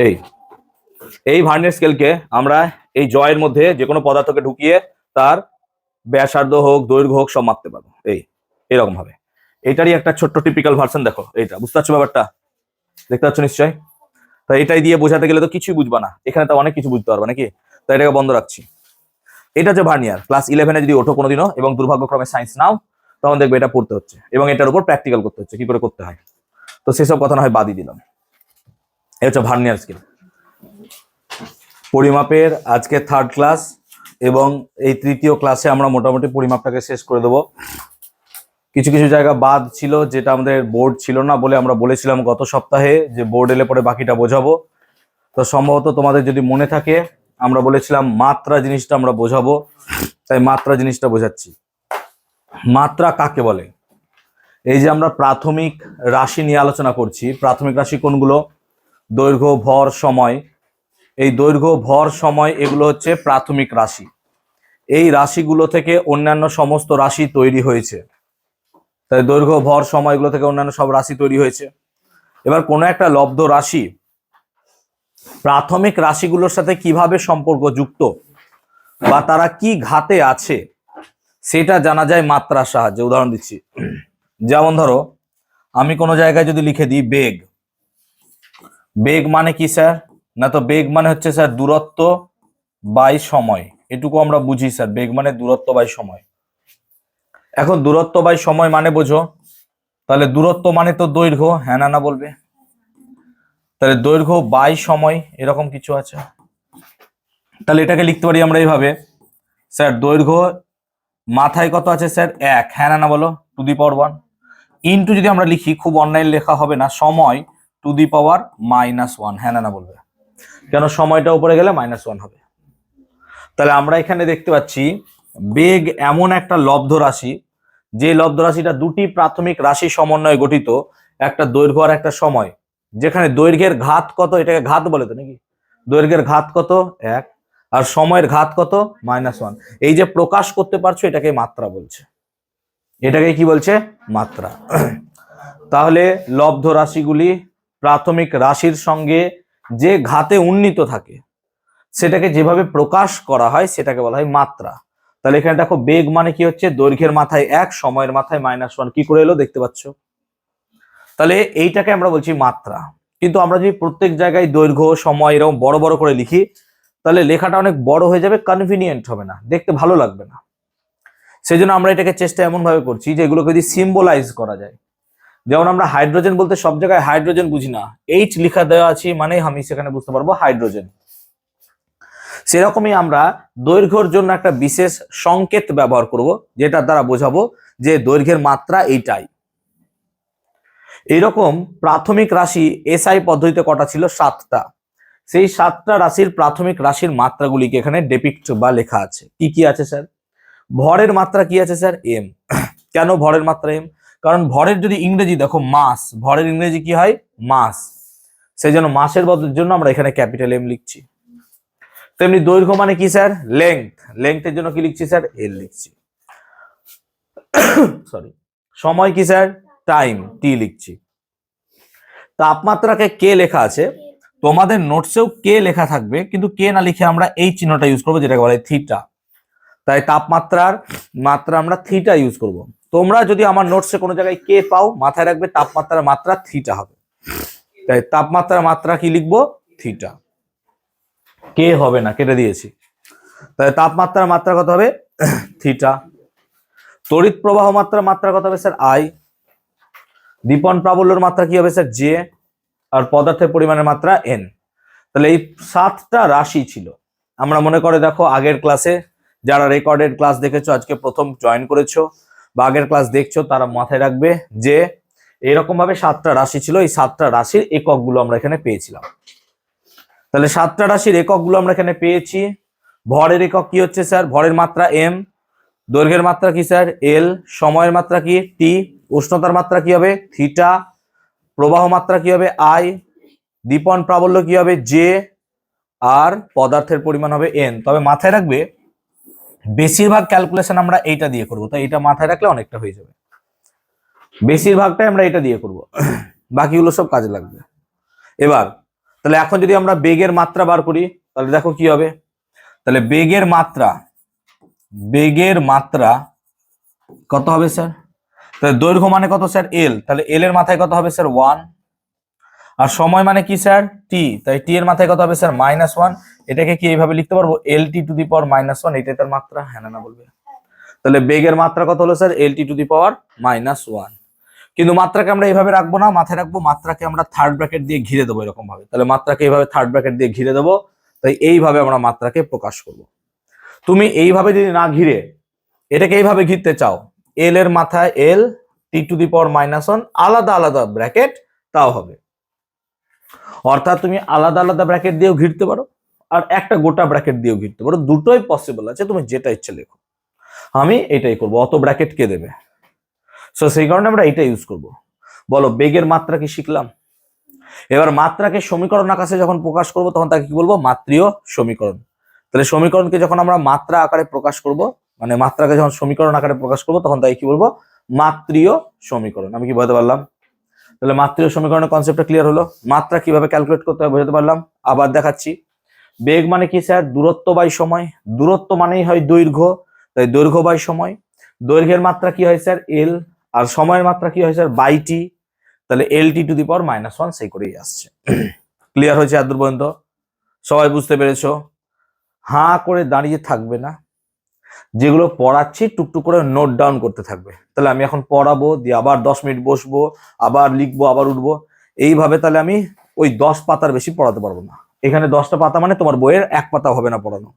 এই এই ভার্নিয়ার স্কেলকে আমরা এই জয়ের মধ্যে যে কোনো পদার্থকে ঢুকিয়ে তার ব্যাসার্ধ হোক দৈর্ঘ্য হোক সব মাপতে পারবো। এইরকম ভাবে এটারই একটা ছোট্ট টিপিক্যাল ভার্সন দেখো, এইটা বুঝতে পারছো ব্যাপারটা, দেখতে পাচ্ছ নিশ্চয়ই। তাই এটাই দিয়ে বোঝাতে গেলে তো কিছুই বুঝবা না, এখানে তো অনেক কিছু বুঝতে পারবে নাকি, তাই এটাকে বন্ধ রাখছি। এটা যে ভার্নিয়ার ক্লাস 11-এ যদি ওঠো কোনোদিনও এবং দুর্ভাগ্যক্রমে সায়েন্স নাও, তখন দেখবে এটা পড়তে হচ্ছে এবং এটার উপর প্র্যাকটিক্যাল করতে হচ্ছে কি করে করতে হয়। তো সেসব কথা না হয় বাদই দিলাম। এটা হচ্ছে ভার্নিয়ার স্কেল। পরিমাপের আজকে 3rd ক্লাস এবং এই 3য় ক্লাসে আমরা মোটামুটি পরিমাপটাকে শেষ করে দেবো। কিছু কিছু জায়গা বাদ ছিল যেটা আমাদের বোর্ড ছিল না বলে আমরা বলেছিলাম গত সপ্তাহে যে বোর্ড এলে পরে বাকিটা বোঝাবো। তো সম্ভবত তোমাদের যদি মনে থাকে আমরা বলেছিলাম মাত্রা জিনিসটা আমরা বোঝাবো, তাই মাত্রা জিনিসটা বোঝাচ্ছি। মাত্রা কাকে বলে? এই যে আমরা প্রাথমিক রাশি নিয়ে আলোচনা করছি, প্রাথমিক রাশি কোনগুলো? দৈর্ঘ্য, ভর, সময়। এই দৈর্ঘ্য, ভর, সময় এগুলো হচ্ছে প্রাথমিক রাশি। এই রাশিগুলো থেকে অন্যান্য সমস্ত রাশি তৈরি হয়েছে। তাই দৈর্ঘ্য, ভর, সময় এগুলো থেকে অন্যান্য সব রাশি তৈরি হয়েছে। এবার কোনো একটা লব্ধ রাশি প্রাথমিক রাশিগুলোর সাথে কিভাবে সম্পর্ক যুক্ত বা তারা কি ঘাতে আছে সেটা জানা যায় মাত্রার সাহায্যে। উদাহরণ দিচ্ছি, যেমন ধরো আমি কোনো জায়গায় যদি লিখে দিই বেগ, বেগ মানে কি স্যার? না তো বেগ মানে হচ্ছে স্যার দূরত্ব বাই সময়, এটুকু আমরা বুঝি স্যার, বেগ মানে দূরত্ব বাই সময়। এখন দূরত্ব বাই সময় মানে বোঝো, তাহলে দূরত্ব মানে তো দৈর্ঘ্য, হ্যাঁ না না বলবে, তাহলে দৈর্ঘ্য বাই সময় এরকম কিছু আছে। তাহলে এটাকে লিখতে পারি আমরা এইভাবে, স্যার দৈর্ঘ্য মাথায় কত আছে স্যার 1, হ্যাঁ না না বলো, টু দি পাওয়ার 1 ইন্টু যদি আমরা লিখি, খুব অন্যায় লেখা হবে না, সময় টু দি পাওয়ার -1, হ্যাঁ না না বলবে, কেন সময়টা উপরে গেলে -1 হবে। তাহলে আমরা এখানে দেখতে পাচ্ছি বেগ এমন একটা লব্ধ রাশি, যে লব্ধ রাশিটা দুটি প্রাথমিক রাশি সমন্বয়ে গঠিত, একটা দৈর্ঘ্য আর একটা সময়, যেখানে দৈর্ঘ্যের ঘাত কত, এটাকে ঘাত বলে তো নাকি, দৈর্ঘ্যের ঘাত কত 1 আর সময়ের ঘাত কত -1। এই যে প্রকাশ করতে পারছো এটাকে মাত্রা বলছে, এটাকে কি বলছে? মাত্রা। তাহলে লব্ধ রাশিগুলি প্রাথমিক রাশির সঙ্গে যে ঘাতে উন্নীত থাকে সেটাকে যেভাবে প্রকাশ করা হয় সেটাকে বলা হয় মাত্রা। তাহলে এখানে দেখো বেগ মানে কি হচ্ছে, দৈর্ঘ্যের মাথায় 1 সময়ের মাথায় -1, কি করে এলো দেখতে পাচ্ছ? তাহলে এইটাকে আমরা বলছি মাত্রা। কিন্তু আমরা যদি প্রত্যেক জায়গায় দৈর্ঘ্য সময় এরকম বড় বড় করে লিখি তাহলে লেখাটা অনেক বড় হয়ে যাবে, কনভিনিয়েন্ট হবে না, দেখতে ভালো লাগবে না। সেই জন্য আমরা এটাকে চেষ্টা এমন ভাবে করছি যে এগুলোকে যদি সিম্বলাইজ করা যায়। যেমন আমরা হাইড্রোজেন বলতে সব জায়গায় হাইড্রোজেন বুঝি না, এইচ লেখা দেওয়া আছে মানে আমি সেখানে বুঝতে পারবো হাইড্রোজেন। সেরকমই আমরা দৈর্ঘ্যের জন্য একটা বিশেষ সংকেত ব্যবহার করব, যেটার দ্বারা বোঝাবো যে দৈর্ঘ্যের মাত্রা এইটাই। এইরকম প্রাথমিক রাশি এসআই পদ্ধতিতে কটা ছিল? 7টা। সেই 7টা রাশির প্রাথমিক রাশির মাত্রাগুলিকে এখানে ডেপিক্ট বা লেখা আছে। কি কি আছে স্যার? ভরের মাত্রা কি আছে স্যার? এম। কেন ভরের মাত্রা এম? কারণ ভরের যদি ইংরেজি দেখো মাস, ভরের ইংরেজি কি হয়? মাস। সেই জন্য মাসের জন্য আমরা এখানে ক্যাপিটাল এম লিখছি। তেমনি দৈর্ঘ্য মানে কি স্যার? লেংথ, লেংথের জন্য কি লিখছি স্যার? এল লিখছি। সরি। সময় কি স্যার? টাইম, টি লিখছি। তাপমাত্রাকে কে লেখা আছে, তোমাদের নোটসেও কে লেখা থাকবে, কিন্তু কে না লিখে আমরা এই চিহ্নটা ইউজ করবো যেটাকে বলা হয় থিটা। তাই তাপমাত্রার মাত্রা আমরা থিটা ইউজ করব। তোমরা যদি আমার নোটসে কোনো জায়গায় কে পাও, মাথায় রাখবে তাপমাত্রার মাত্রা থিটা হবে। তাই তাপমাত্রার মাত্রা কি লিখবো? থিটা, কে হবে না, কেটে দিয়েছি। তাই তাপমাত্রার মাত্রা কত হবে? থিটা। তড়িৎ প্রবাহ মাত্রার মাত্রা কত হবে স্যার? আই। দীপন প্রাবল্যের মাত্রা কি হবে স্যার? জে। আর পদার্থের পরিমাণের মাত্রা এন। তাহলে এই 7টা রাশি ছিল। আমরা মনে করে দেখো আগের ক্লাসে যারা রেকর্ডেড ক্লাস দেখেছো, আজকে প্রথম জয়েন করেছো বা আগের ক্লাস দেখছো, তারা মাথায় রাখবে যে এরকম ভাবে 7টা রাশি ছিল। এই 7টা রাশির এককগুলো আমরা এখানে পেয়েছিলাম। তাহলে 7টা রাশির এককগুলো আমরা এখানে পেয়েছি। ভরের একক কি হচ্ছে স্যার? ভরের মাত্রা এম। দৈর্ঘ্যের মাত্রা কি স্যার? এল। সময়ের মাত্রা কি? টি। উষ্ণতার মাত্রা কি হবে? থিটা। প্রবাহ মাত্রা কি হবে? আই। দীপন প্রাবল্য কি হবে? জে। আর পদার্থের পরিমাণ হবে এন। তবে মাথায় রাখবে বেশিরভাগ ক্যালকুলেশন আমরা এইটা দিয়ে করবো, তাই এটা মাথায় রাখলে অনেকটা হয়ে যাবে। বেশিরভাগটাই আমরা এটা দিয়ে করব, বাকিগুলো সব কাজে লাগবে। এবার তাহলে এখন যদি আমরা বেগের মাত্রা বার করি তাহলে দেখো কি হবে, তাহলে বেগের মাত্রা কত হবে স্যার, তাহলে দৈর্ঘ্য মানে কত স্যার এল, তাহলে এল এর মাথায় কত হবে স্যার 1, আর সময় মানে কি স্যার টি, তাই টি এর মাথায় কত হবে স্যার -1, এটাকে কি এইভাবে লিখতে পারবো এল টি টু দি পাওয়ার -1, এটাই তার মাত্রা, হ্যাঁ না বলবে। তাহলে বেগের মাত্রা কত হলো sir L T to the power -1, কিন্তু মাত্রাকে আমরা এইভাবে রাখবো না, মাথায় রাখবো মাত্রাকে আমরা থার্ড ব্র্যাকেট দিয়ে ঘিরে দেবো এরকম ভাবে, তাহলে মাত্রাকে এইভাবে থার্ড ব্র্যাকেট দিয়ে ঘিরে দেবো, তাই এইভাবে আমরা মাত্রাকে প্রকাশ করব। তুমি এইভাবে যদি না ঘিরে এটাকে এইভাবে ঘিরতে চাও, এল এর মাথায় এল টি টু দি পাওয়ার -1 আলাদা আলাদা ব্র্যাকেট, তাও হবে। অর্থাৎ তুমি আলাদা আলাদা ব্র্যাকেট দিয়েও ঘিরতে পারো আর একটা গোটা ব্র্যাকেট দিয়েও ঘিরতে পারো, দুটোই পসিবল আছে, তুমি যেটা ইচ্ছে লেখো। আমি এটাই করব, অত ব্র্যাকেট কে দেবে, সো সেই কারণে আমরা এটা ইউজ করব। বলো বেগের মাত্রা কি শিখলাম। এবার মাত্রাকে সমীকরণ আকারে যখন প্রকাশ করব তখন তাকে কি বলবো মাত্রীয় সমীকরণ। তাহলে সমীকরণকে যখন আমরা মাত্রা আকারে প্রকাশ করব, মানে মাত্রাকে যখন সমীকরণ আকারে প্রকাশ করব তখন তাকে কি বলবো মাত্রীয় সমীকরণ। আমি কি বোঝাতে পারলাম? তাহলে মাত্রীয় সমীকরণের কনসেপ্টটা ক্লিয়ার হলো। মাত্রা কিভাবে ক্যালকুলেট করতে হয় বোঝাতে পারলাম। আবার দেখাচ্ছি, বেগ মানে কি স্যার দূরত্ব বাই সময়, দূরত্ব মানেই হয় দৈর্ঘ্য, তাই দৈর্ঘ্য বাই সময়। দৈর্ঘ্যের মাত্রা কি হয় স্যার এল, আর সময়ের মাত্রা কি হয় স্যার বাই টি, তাহলে এল টি টু দি পাওয়ার -1 সেই করেই আসছে। ক্লিয়ার হয়েছে এত দূর পর্যন্ত? সবাই বুঝতে পেরেছো? হাঁ করে দাঁড়িয়ে থাকবে না, যেগুলো পড়াচ্ছি টুকটুক করে নোট ডাউন করতে থাকবে। তাহলে আমি এখন পড়াবো, দিয়ে আবার 10 মিনিট বসবো, আবার লিখবো, আবার উঠবো, এইভাবে তাহলে আমি ওই 10 পাতার বেশি পড়াতে পারবো না। এখানে 10টা পাতা মানে তোমার বইয়ের 1 পাতা হবে না পড়ানো।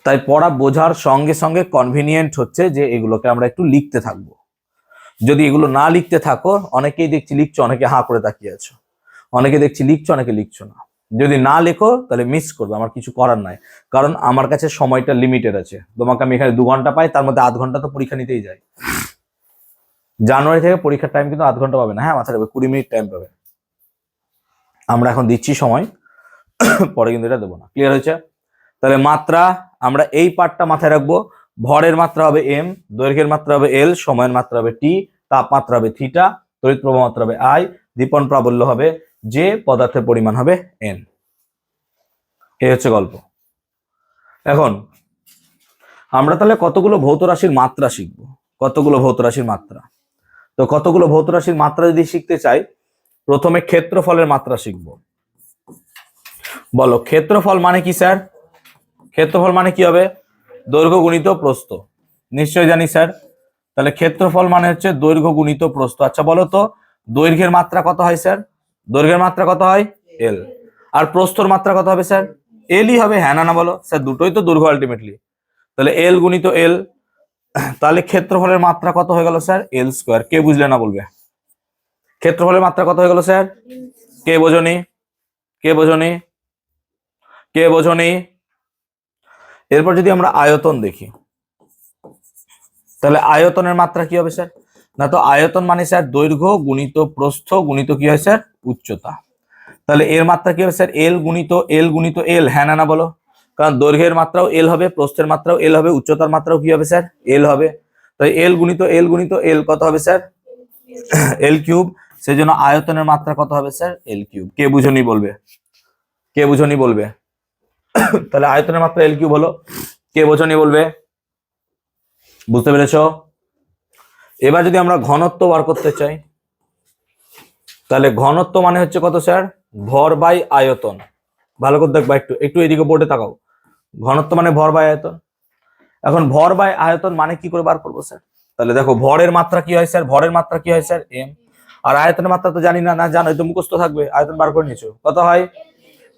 তাই পড়া বোঝার সঙ্গে সঙ্গে কনভিনিয়েন্ট হচ্ছে যে এগুলোকে আমরা একটু লিখতে থাকবো। যদি এগুলো না লিখতে থাকো, অনেকেই দেখছি লিখছো, অনেকে হাঁ করে তাকিয়ে আছো, অনেকে দেখছি লিখছো, অনেকে লিখছো না। যদি না লেখো তাহলে মিস করবে, আমার কিছু করার নাই, কারণ আমার কাছে সময়টা লিমিটেড আছে। তোমাকে আমি এখানে 2 ঘন্টা পাই, তার মধ্যে 0.5 ঘন্টা তো পরীক্ষা নিতেই যাই। জানুয়ারি থেকে পরীক্ষার টাইম কিন্তু 0.5 ঘন্টা পাবে না, হ্যাঁ মাথায় রাখবে 20 মিনিট টাইম পাবে। আমরা এখন দিচ্ছি সময়, পরে কিন্তু এটা দেবো না। ক্লিয়ার হয়েছে? তাহলে মাত্রা আমরা এই পার্টটা মাথায় রাখবো। ভরের মাত্রা হবে এম, দৈর্ঘ্যের মাত্রা হবে এল, সময়ের মাত্রা হবে টি, তাপমাত্রা হবে থিটা, তড়িৎ প্রবাহ মাত্রা হবে আই, দীপন প্রাবল্য হবে যে, পদার্থের পরিমাণ হবে এন। এই হচ্ছে গল্প। এখন আমরা তাহলে কতগুলো ভৌত রাশির মাত্রা শিখবো, কতগুলো ভৌত রাশির মাত্রা। তো কতগুলো ভৌত রাশির মাত্রা যদি শিখতে চাই, প্রথমে ক্ষেত্রফলের মাত্রা শিখবো। বলো ক্ষেত্রফল মানে কি স্যার? ক্ষেত্রফল মানে কি হবে? দৈর্ঘ্য গুণিত প্রস্থ, নিশ্চয়ই জানি স্যার। তাহলে ক্ষেত্রফল মানে হচ্ছে দৈর্ঘ্য গুণিত প্রস্থ। আচ্ছা বলো তো দৈর্ঘ্যের মাত্রা কত হয় স্যার? দৈর্ঘ্যের মাত্রা কত হয় এল, আর প্রস্থর মাত্রা কত হবে স্যার? এলই হবে, হ্যাঁ না বলো স্যার, দুটোই তো দৈর্ঘ্য আলটিমেটলি। তাহলে এল গুণিত এল, তাহলে ক্ষেত্রফলের মাত্রা কত হয়ে গেল স্যার? এল স্কোয়ার। কে বুঝলে না বলবে। ক্ষেত্রফলের মাত্রা কত হয়ে গেল স্যার? কে বোঝনি? কে বোঝনি? কে বোঝনি? এরপর যদি আমরা আয়তন দেখি, তাহলে আয়তনের মাত্রা কি হবে স্যার? না তো আয়তন মানে স্যার দৈর্ঘ্য গুণিত প্রস্থ গুণিত কি হয় স্যার? উচ্চতা। তাহলে এর মাত্রা কি হবে স্যার? এল গুণিত এল গুণিত এল, হ্যাঁ না বলো, কারণ দৈর্ঘ্যের মাত্রাও এল হবে, প্রস্থের মাত্রাও এল হবে, উচ্চতার মাত্রাও কি হবে স্যার? এল হবে। তাই এল গুণিত এল গুণিত এল কত হবে স্যার? এল কিউব। সেই জন্য আয়তনের মাত্রা কত হবে স্যার? এল কিউব। কে বুঝনি বলবে? কে বুঝনি বলবে? তাহলে আয়তনের মাত্রা এল কিউব হলো, কে বোঝনি বলবে? বুঝতে পেরেছো? এবার যদি আমরা ঘনত্ব বার করতে চাই, তাহলে ঘনত্ব মানে হচ্ছে কত স্যার? ভর বাই আয়তন। ভালো করে দেখবা, একটু একটু এদিকে বোর্ডে তাকাও। ঘনত্ব মানে ভর বাই আয়তন। এখন ভর বাই আয়তন মানে কি করে বার করবো স্যার? তাহলে দেখো ভরের মাত্রা কি হয় স্যার? ভরের মাত্রা কি হয় স্যার? এম। আর আয়তনের মাত্রা তো জানি না, না জানো তো মুখস্থ থাকবে, আয়তন বার করে নিয়েছো, কত হয়?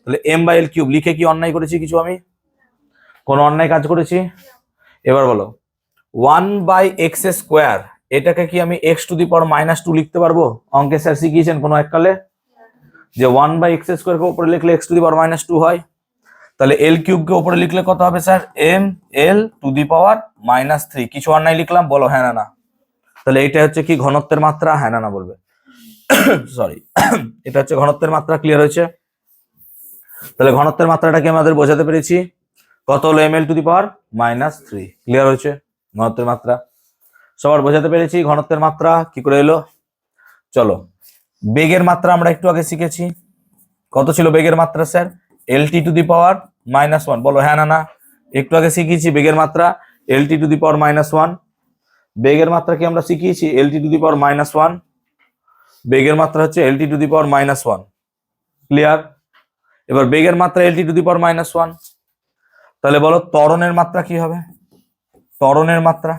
তাহলে এম বাই এল কিউব। লিখে কি অন্যায় করেছি কিছু? আমি কোন অন্যায় কাজ করেছি? এবার বলো 1/x স্কোয়ার, এটাকে কি আমি x টু দি পাওয়ার -2 লিখতে পারবো? অঙ্কে স্যার শিখিয়েছেন কোনো এককালে যে 1/x স্কোয়ার কে উপরে লিখলে x টু দি পাওয়ার -2 হয়। তাহলে এল কিউব কে উপরে লিখলে কত হবে sir? M L to the power -3। কিছু অন্যায় লিখলাম? বলো হ্যাঁ না না। তাহলে এটা হচ্ছে কি ঘনত্বের মাত্রা? হ্যাঁ না না বলবে। সরি, এটা হচ্ছে ঘনত্বের মাত্রা। ক্লিয়ার হয়েছে? তাহলে ঘনত্বের মাত্রাটাকে আমাদের বোঝাতে পেরেছি, কত হলো? M L to the power -3। Clear হয়েছে ঘনত্বের মাত্রা? সবার বোঝাতে পেরেছি ঘনত্বের মাত্রা কি করে এলো। চলো বেগের মাত্রা আমরা একটু আগে শিখেছি। কত ছিল বেগের মাত্রা sir? LT to the power -1। বলো হ্যাঁ না না? একটু আগে শিখিয়েছি বেগের মাত্রা এলটি টু দি পাওয়ার -1। বেগের মাত্রা কি আমরা শিখিয়েছি? LT to the power -1। বেগের মাত্রা হচ্ছে LT to the power -1। Clear? এবার বেগের মাত্রা এলটি টু দি পাওয়ার -1, তাহলে বলো ত্বরণের মাত্রা কি হবে? ত্বরণের মাত্রা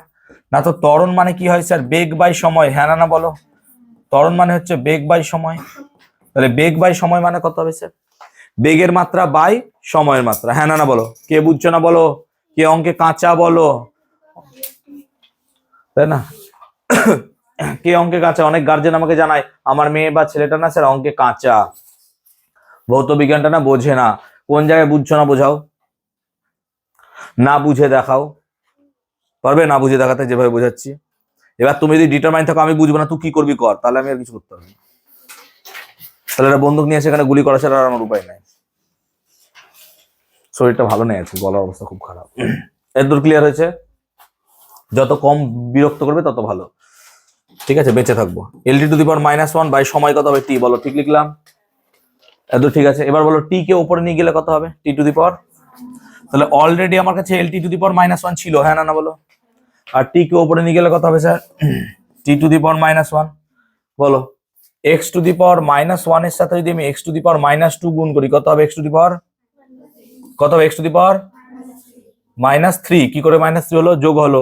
না তো ত্বরণ মানে কি হয় স্যার? বেগ বাই সময়। হ্যাঁ না না বলো? ত্বরণ মানে হচ্ছে বেগ বাই সময়। তাহলে বেগ বাই সময় মানে কত হবে স্যার? বেগের মাত্রা বাই সময়ের মাত্রা। হ্যাঁ না না বলো? কে বুঝছো না বলো? কে অঙ্কে কাঁচা বলো? তাই না? কে অঙ্কে কাঁচা? অনেক গার্জেন আমাকে জানায় আমার মেয়ে বা ছেলেটা না স্যার অঙ্কে কাঁচা, ভৌত বিজ্ঞানটা না বোঝে না। কোন জায়গায় বুঝছো না বোঝাও, না বুঝে দেখাও। পারবে না বুঝে দেখাতে যেভাবে বোঝাচ্ছি? এবার তুমি যদি ডিটারমাইন থাকো আমি বুঝবো না তুই কি করবি কর, তাহলে আমি আর কিছু করতে পারবো না। তাহলে একটা বন্দুক নিয়ে সেখানে গুলি করা ছাড়া আর আমার উপায় নাই। শরীরটা ভালো নেই আছে, গলার অবস্থা খুব খারাপ। এতদূর ক্লিয়ার হয়েছে? যত কম বিরক্ত করবে তত ভালো, ঠিক আছে? বেঁচে থাকবো। L T to the power -1 by সময় কত হবে? টি। বলো ঠিক লিখলাম? এতদূর ঠিক আছে? এবার বলো টি কে উপরে নিয়ে গেলে কত হবে? টি টু দি পাওয়ার। তাহলে অলরেডি আমার কাছে এলটি টু দি পাওয়ার -1 ছিল, হ্যাঁ না না বলো? আর টি কে উপরে নিয়ে গেলে কত হবে sir? T to the power -1। বলো এক্স টু দি পাওয়ার -1 এর সাথে যদি আমি এক্স টু দি পাওয়ার -2 গুণ করি কত হবে? এক্স টু দি পাওয়ার কত হবে? X to the power -3। কি করে -3 হলো? যোগ হলো।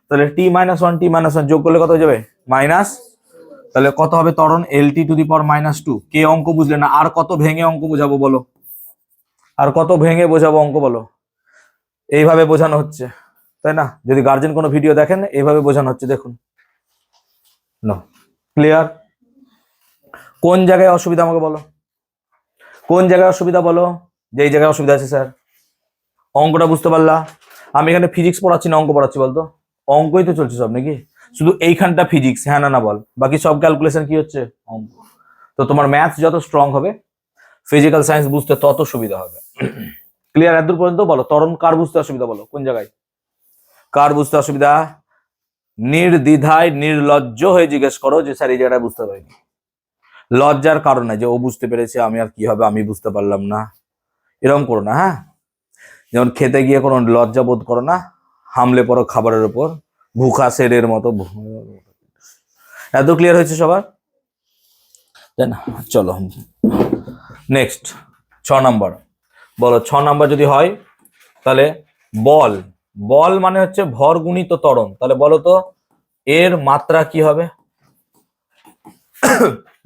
তাহলে টি -1 টি -1 যোগ করলে কত হয়ে যাবে? মাইনাস। তাহলে কত হবে ত্বরণ? LT to the power -2। কে অঙ্ক বুঝলে না? আর কত ভেঙে অঙ্ক বোঝাবো বলো? আর কত ভেঙে বোঝাবো অঙ্ক বলো? এইভাবে বোঝানো হচ্ছে, তাই না? যদি গার্জেন কোনো ভিডিও দেখেন এইভাবে বোঝানো হচ্ছে, দেখুন না? ক্লিয়ার? কোন জায়গায় অসুবিধা আমাকে বলো? কোন জায়গায় অসুবিধা বলো? যে এই জায়গায় অসুবিধা আছে স্যার। অঙ্কটা বুঝতে পারলা? আমি এখানে ফিজিক্স পড়াচ্ছি না অঙ্ক পড়াচ্ছি বলতো? অঙ্কই তো চলছে সব নাকি? শুধু এইখানটা ফিজিক্স, হ্যাঁ না না বল? বাকি সব ক্যালকুলেশন কি হচ্ছে? অঙ্ক। তো তোমার ম্যাথস যত স্ট্রং হবে ফিজিক্যাল সায়েন্স বুঝতে তত সুবিধা হবে। ক্লিয়ার এত পর্যন্ত? বলো ত্বরণ কার বুঝতে অসুবিধা বলো? কোন জায়গায় কার বুঝতে অসুবিধা? নির্দ্বিধায় নির্লজ্জ হয়ে জিজ্ঞেস করো যে স্যার এই জায়গাটা বুঝতে পারিনি। লজ্জার কারণে যে ও বুঝতে পেরেছে আমি আর কি হবে, আমি বুঝতে পারলাম না, এরকম করো না। হ্যাঁ, যেমন খেতে গিয়ে কোনো লজ্জা বোধ করো না, হামলে পড়ো খাবারের উপর ভুখা শেরের মতো। এত ক্লিয়ার হয়েছে সবার? তাই না? চলো নেক্সট 6 নম্বর। বলো 6 নম্বর যদি হয় তাহলে বল, বল মানে হচ্ছে ভর গুণিত ত্বরণ। তাহলে বলো তো এর মাত্রা কি হবে?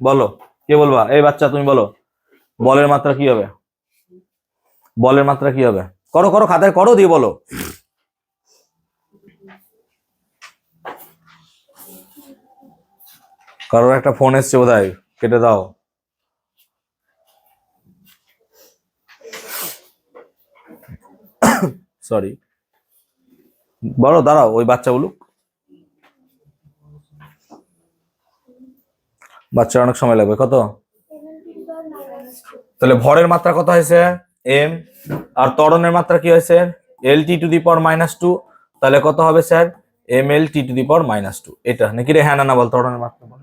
বলো, কে বলবা? এই বাচ্চা তুমি বলো, বলের মাত্রা কি হবে? বলের মাত্রা কি হবে? করো করো, খাতায় করো, দিয়ে বলো। কারোর একটা ফোন এসছে বোধহয়, কেটে দাও। সরি, বলো, দাঁড়াও, ওই বাচ্চা বলুক। বাচ্চার অনেক সময় লাগবে। কত? তাহলে ভরের মাত্রা কত হয়েছে? এম। আর ত্বরণের মাত্রা কি হয়েছে? L T to the power -2। তাহলে কত হবে sir? M L T to the power -2। এটা নাকি রে? হ্যাঁ না না বল? ত্বরণের মাত্রা বল।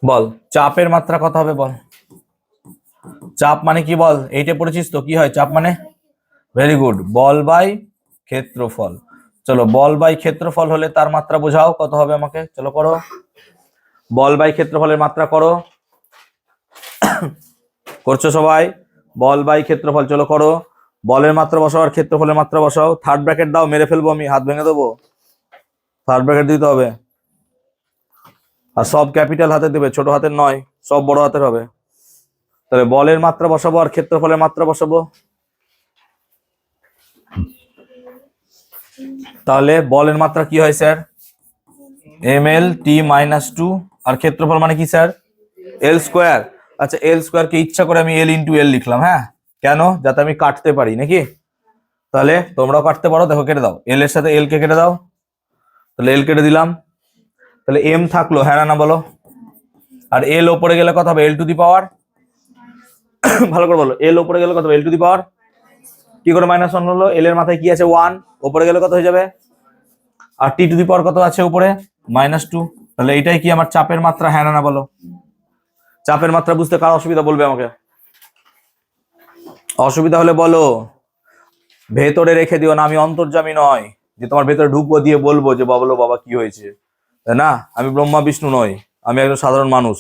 বল চাপের মাত্রা কত হবে বল? চাপ মানে কি বল? এইটা পড়েছিস তো? কি হয় চাপ মানে? ভেরি গুড, বল বাই ক্ষেত্রফল। চলো বল বাই ক্ষেত্রফল হলে তার মাত্রা বোঝাও কত হবে আমাকে? চলো করো, বল বাই ক্ষেত্রফলের মাত্রা করো। করছো সবাই? বল বাই ক্ষেত্রফল, চলো করো। বলের মাত্রা বসাও আর ক্ষেত্রফলের মাত্রা বসাও। থার্ড ব্র্যাকেট দাও, মেরে ফেলবো আমি, হাত ভেঙে দেবো। থার্ড ব্র্যাকেট দিতে হবে, আর সব ক্যাপিটাল হাতে দেবে, ছোট হাতের নয়, সব বড় হাতের হবে। তাহলে বলের মাত্রা বসাবো আর ক্ষেত্রফলের মাত্রা বসাবো। তাহলে বলের মাত্রা কি হয় স্যার? এম এল টি -2। আর ক্ষেত্রফল মানে কি স্যার? এল স্কোয়ার। আচ্ছা, এল স্কোয়ার কে ইচ্ছা করে আমি এল ইন্টু এল লিখলাম। হ্যাঁ, কেন? যাতে আমি কাটতে পারি নাকি? তাহলে তোমরাও কাটতে পারো, দেখো কেটে দাও, এল এর সাথে এল কে কেটে দাও। তাহলে এল কেটে দিলাম, তাহলে এম থাকলো, হ্যাঁ না বলো? আর এল ওপরে গেলে কত হবে? এল টু দি পাওয়ার, ভালো করে বলো, এল ওপরে গেলে কত হবে? এল টু দি পাওয়ার। কি করে -1 হলো? এল এর মাথায় কি আছে? 1। ওপরে গেলে কত হয়ে যাবে? আর টি টু দি পাওয়ার কত আছে উপরে? -2। তাহলে এটাই কি আমার চাপের মাত্রা? হ্যাঁ না বলো? চাপের মাত্রা বুঝতে কার অসুবিধা বলবে আমাকে, অসুবিধা হলে বলো। ভেতরে রেখে দিও না, আমি অন্তর্যামী নয় যে তোমার ভেতরে ঢুকবো দিয়ে বলবো যে বলো বাবা কি হয়েছে, তাই না? আমি ব্রহ্মা বিষ্ণু নই, আমি একজন সাধারণ মানুষ,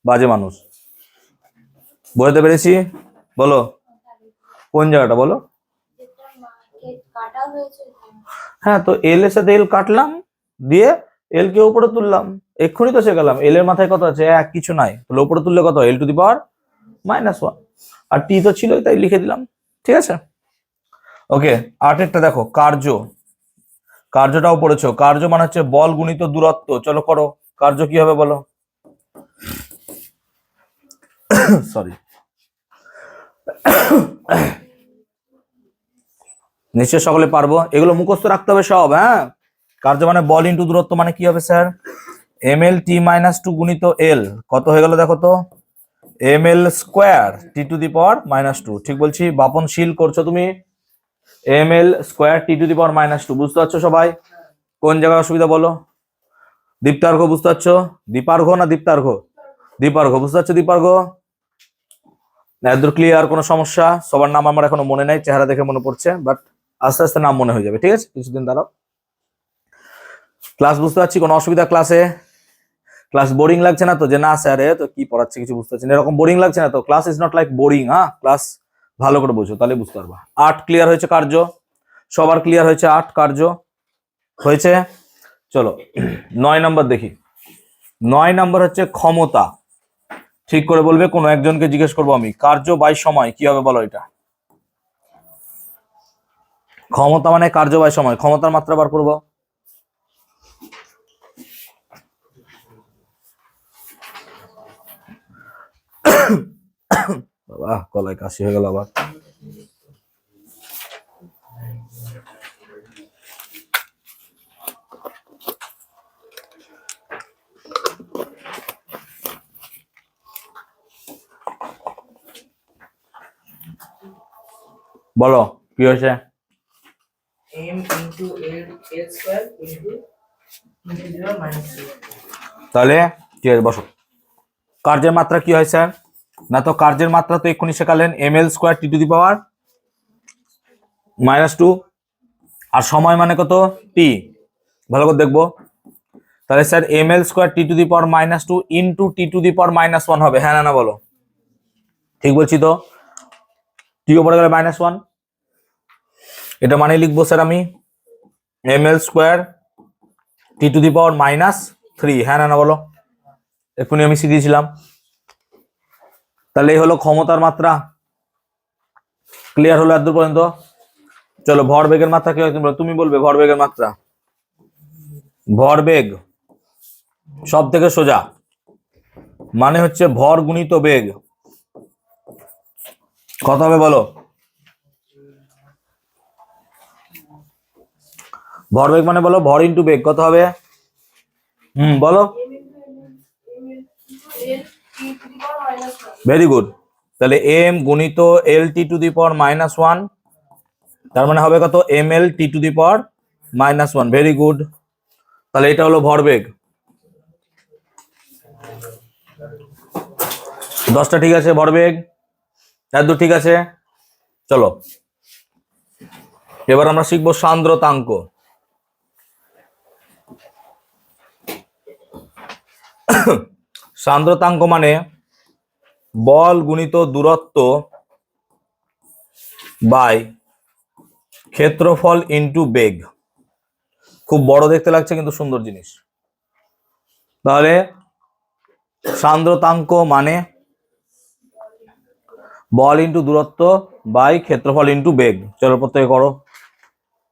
বাজে মানুষ। বুঝতে পেরেছি? বলো কোন জায়গাটা বলো। হ্যাঁ, তো এল এর সাথে এল কাটলাম, দিয়ে এল কে উপরে তুললাম, এক্ষুনি তো শেখালাম। এল এর মাথায় কত আছে? এক, কিছু নাই, তাহলে উপরে তুললে কত? এল টু দি পাওয়ার -1। আর টি তো ছিল, তাই লিখে দিলাম। ঠিক আছে, ওকে। আটেরটা দেখো, কার্য। কার্যটাও পড়েছো। কার্য মানে হচ্ছে বল গুণিত দূরত্ব। চলো করো, কার্য কি হবে বলো। সরি, নিশ্চয় সকলে পারবো, এগুলো মুখস্থ রাখতে হবে সব। হ্যাঁ, কার্য মানে বল ইন্টু দূরত্ব, মানে কি হবে স্যার? এম এল টি -2 গুণিত এল, কত হয়ে গেল দেখো তো? M L square T to the power -2। ঠিক বলছি? বাপনশীল করছো তুমি। M L square T to the power -2, বুঝতে পারছো সবাই? কোন জায়গায় অসুবিধা বলো? দীপ্তার্ঘ বুঝতে পারছো? দীপার্ঘ না দীপ্তার্ঘ? দীপার্ঘ বুঝতে পারছো? দীপার্ঘ একদম ক্লিয়ার? কোনো সমস্যা? সবার নাম আমার এখনো মনে নাই, চেহারা দেখে মনে পড়ছে, বাট আস্তে আস্তে নাম মনে হয়ে যাবে। ঠিক আছে, কিছুদিন দাঁড়াও। ক্লাস বুঝতে পারছি? কোনো অসুবিধা ক্লাসে? ক্লাস বোরিং লাগছে না তো? যে না স্যার তো কি পড়াচ্ছে কিছু বুঝতে পারছি না, এরকম বোরিং লাগছে না তো? Class is not like boring. হ্যাঁ, ক্লাস ভালো করে বুঝো, তাহলে বুঝতে পারবা। 8 ক্লিয়ার হয়েছে কার্য, সবার ক্লিয়ার হয়েছে 8 কার্য হয়েছে। চলো 9 নম্বর দেখি। 9 নম্বর হচ্ছে ক্ষমতা। ঠিক করে বলবে, কোনো একজনকে জিজ্ঞেস করবো আমি। কার্য বাই সময় কি হবে বলো এটা? ক্ষমতা মানে কার্য বাই সময়, ক্ষমতার মাত্রা বার করবো। বাবা গলায় কাশি হয়ে গেল আবার। বলো কি হয়েছে? তাহলে কি আছে বসো। কার্যের মাত্রা কি হয় স্যার? না তো কার্যের মাত্রা তো এক্ষুনি শেখালেন, M L square T to the power -2। আর সময় মানে কত? টি। ভালো করে দেখবো। তাহলে sir M L square T to the power -2 into T to the power -1 হবে। হ্যাঁ না না বলো? ঠিক বলছি তো? টি উপরে গেলে -1, এটা মানে লিখবো স্যার আমি M L square T to the power -3। হ্যাঁ না না বলো? এক্ষুনি আমি শিখিয়েছিলাম। তাহলে এই হলো ক্ষমতার মাত্রা। ক্লিয়ার হলো এত পর্যন্ত? চলো ভরবেগের মাত্রা কি হয় তুমি বলবে। ভরবেগের মাত্রা, ভরবেগ সব থেকে সোজা, মানে হচ্ছে ভর গুণিত বেগ। কত হবে বলো? ভরবেগ মানে বলো ভর ইন্টু বেগ, কত হবে? বলো। Very good. তাহলে এম গুণিত এল টি টু দি পাওয়ার -1, তার মানে হবে কত? M L T to the power -1। Very good. তাহলে এটা হলো ভরবেগ। 10টা ঠিক আছে ভরবেগ, এত ঠিক আছে। চলো এবার আমরা শিখবো সান্দ্রতাঙ্ক। সান্দ্রতাঙ্ক মানে বল গুণিত দূরত্ব বাই ক্ষেত্রফল ইন্টু বেগ। খুব বড় দেখতে লাগছে কিন্তু সুন্দর জিনিস। তাহলে সান্দ্রতাঙ্ক মানে বল ইন্টু দূরত্ব বাই ক্ষেত্রফল ইন্টু বেগ। চলো প্রত্যেকে করো,